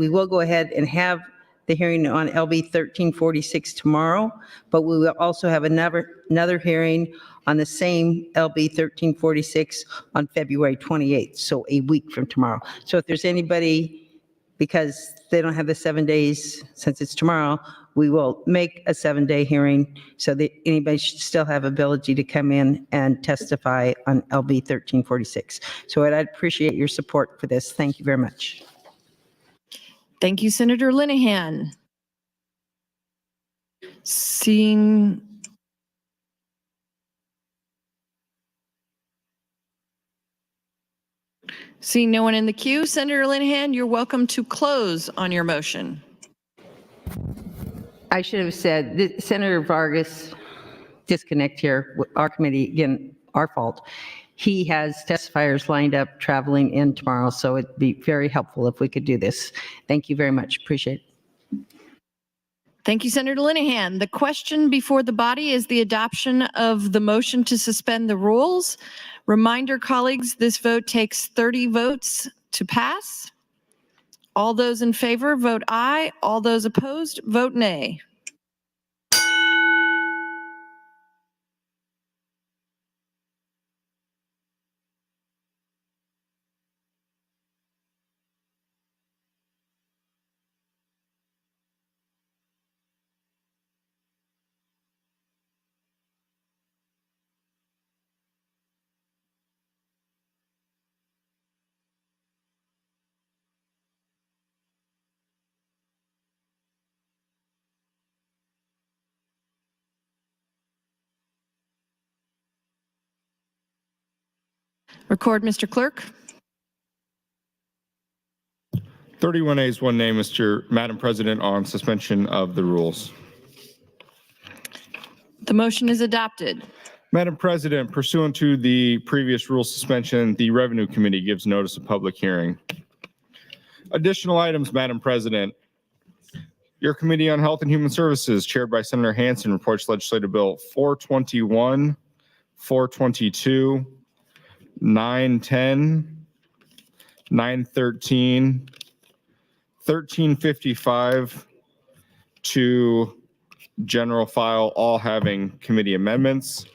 will go ahead and have the hearing on LB 1346 tomorrow, but we will also have another hearing on the same LB 1346 on February 28th, so a week from tomorrow. So if there's anybody, because they don't have the 7 days since it's tomorrow, we will make a 7-day hearing so that anybody should still have ability to come in and testify on LB 1346. So I'd appreciate your support for this. Thank you very much. Thank you, Senator Linehan. Seeing no one in the queue, Senator Linehan, you're welcome to close on your motion. I should have said, Senator Vargas, disconnect here, our committee, again, our fault. He has testifiers lined up traveling in tomorrow, so it'd be very helpful if we could do this. Thank you very much. Appreciate it. Thank you, Senator Linehan. The question before the body is the adoption of the motion to suspend the rules. Reminder, colleagues, this vote takes 30 votes to pass. All those in favor, vote aye. All those opposed, vote nay. Record, Mr. Clerk. 31 ayes, 1 nay, Madam President, on suspension of the rules. The motion is adopted. Madam President, pursuant to the previous rule suspension, the Revenue Committee gives notice of public hearing. Additional items, Madam President. Your Committee on Health and Human Services, chaired by Senator Hansen, reports Legislative Bill 421, 422, 910, 913, 1355 to general file, all having committee amendments.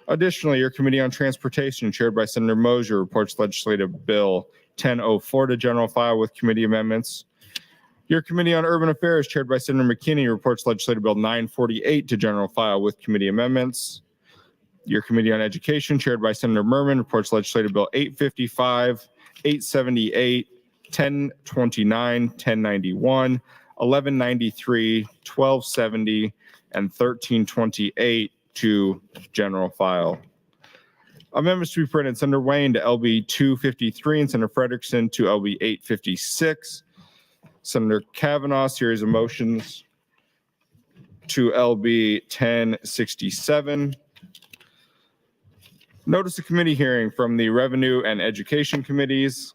Additionally, your Committee on Transportation, chaired by Senator Mosier, reports Legislative Bill 1004 to general file with committee amendments. Your Committee on Urban Affairs, chaired by Senator McKinney, reports Legislative Bill 948 to general file with committee amendments. Your Committee on Education, chaired by Senator Merman, reports Legislative Bill 855, 878, 1029, 1091, 1193, 1270, and 1328 to general file. Amendments to be printed: Senator Wayne to LB 253 and Senator Frederickson to LB 856. Senator Kavanaugh, series of motions to LB 1067. Notice of committee hearing from the Revenue and Education Committees.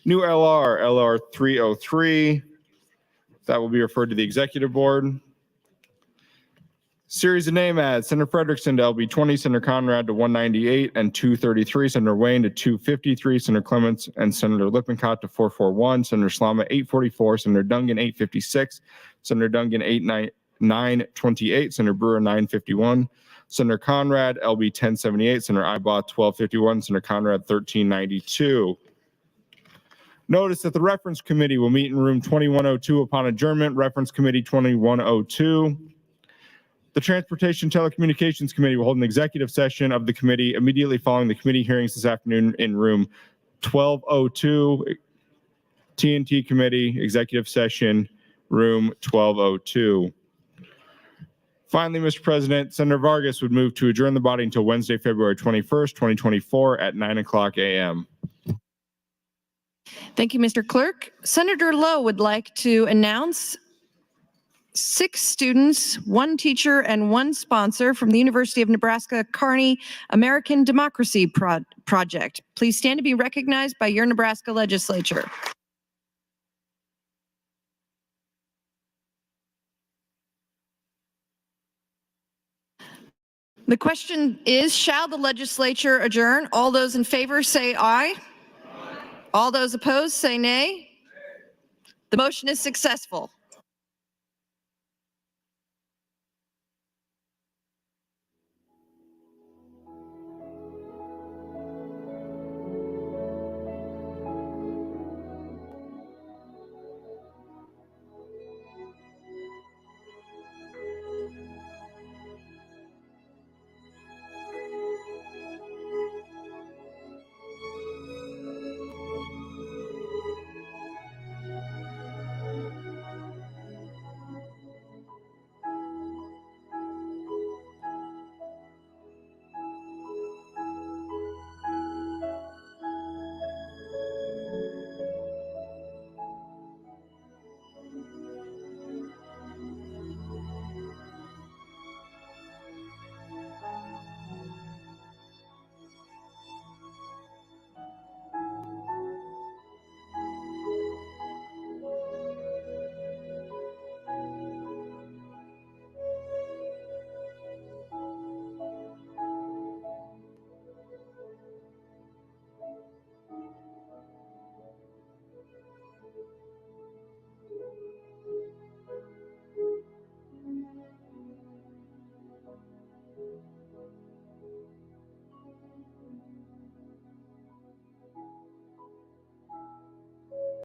New LR 303. That will be referred to the Executive Board. Series of name adds: Senator Frederickson to LB 20, Senator Conrad to 198 and 233, Senator Wayne to 253, Senator Clements and Senator Lippincott to 441, Senator Slama 844, Senator Dungan 856, Senator Dungan 928, Senator Brewer 951, Senator Conrad LB 1078, Senator Ibach 1251, Senator Conrad 1392. Notice that the Reference Committee will meet in room 2102 upon adjournment. Reference Committee 2102. The Transportation Telecommunications Committee will hold an executive session of the committee immediately following the committee hearings this afternoon in room 1202. TNT Committee, executive session, room 1202. Finally, Mr. President, Senator Vargas would move to adjourn the body until Wednesday, February 21st, 2024 at 9:00 a.m. Thank you, Mr. Clerk. Senator Lowe would like to announce 6 students, 1 teacher, and 1 sponsor from the University of Nebraska Kearney American Democracy Project. Please stand to be recognized by your Nebraska Legislature. The question is, shall the legislature adjourn? All those in favor say aye. All those opposed say nay. The motion is successful.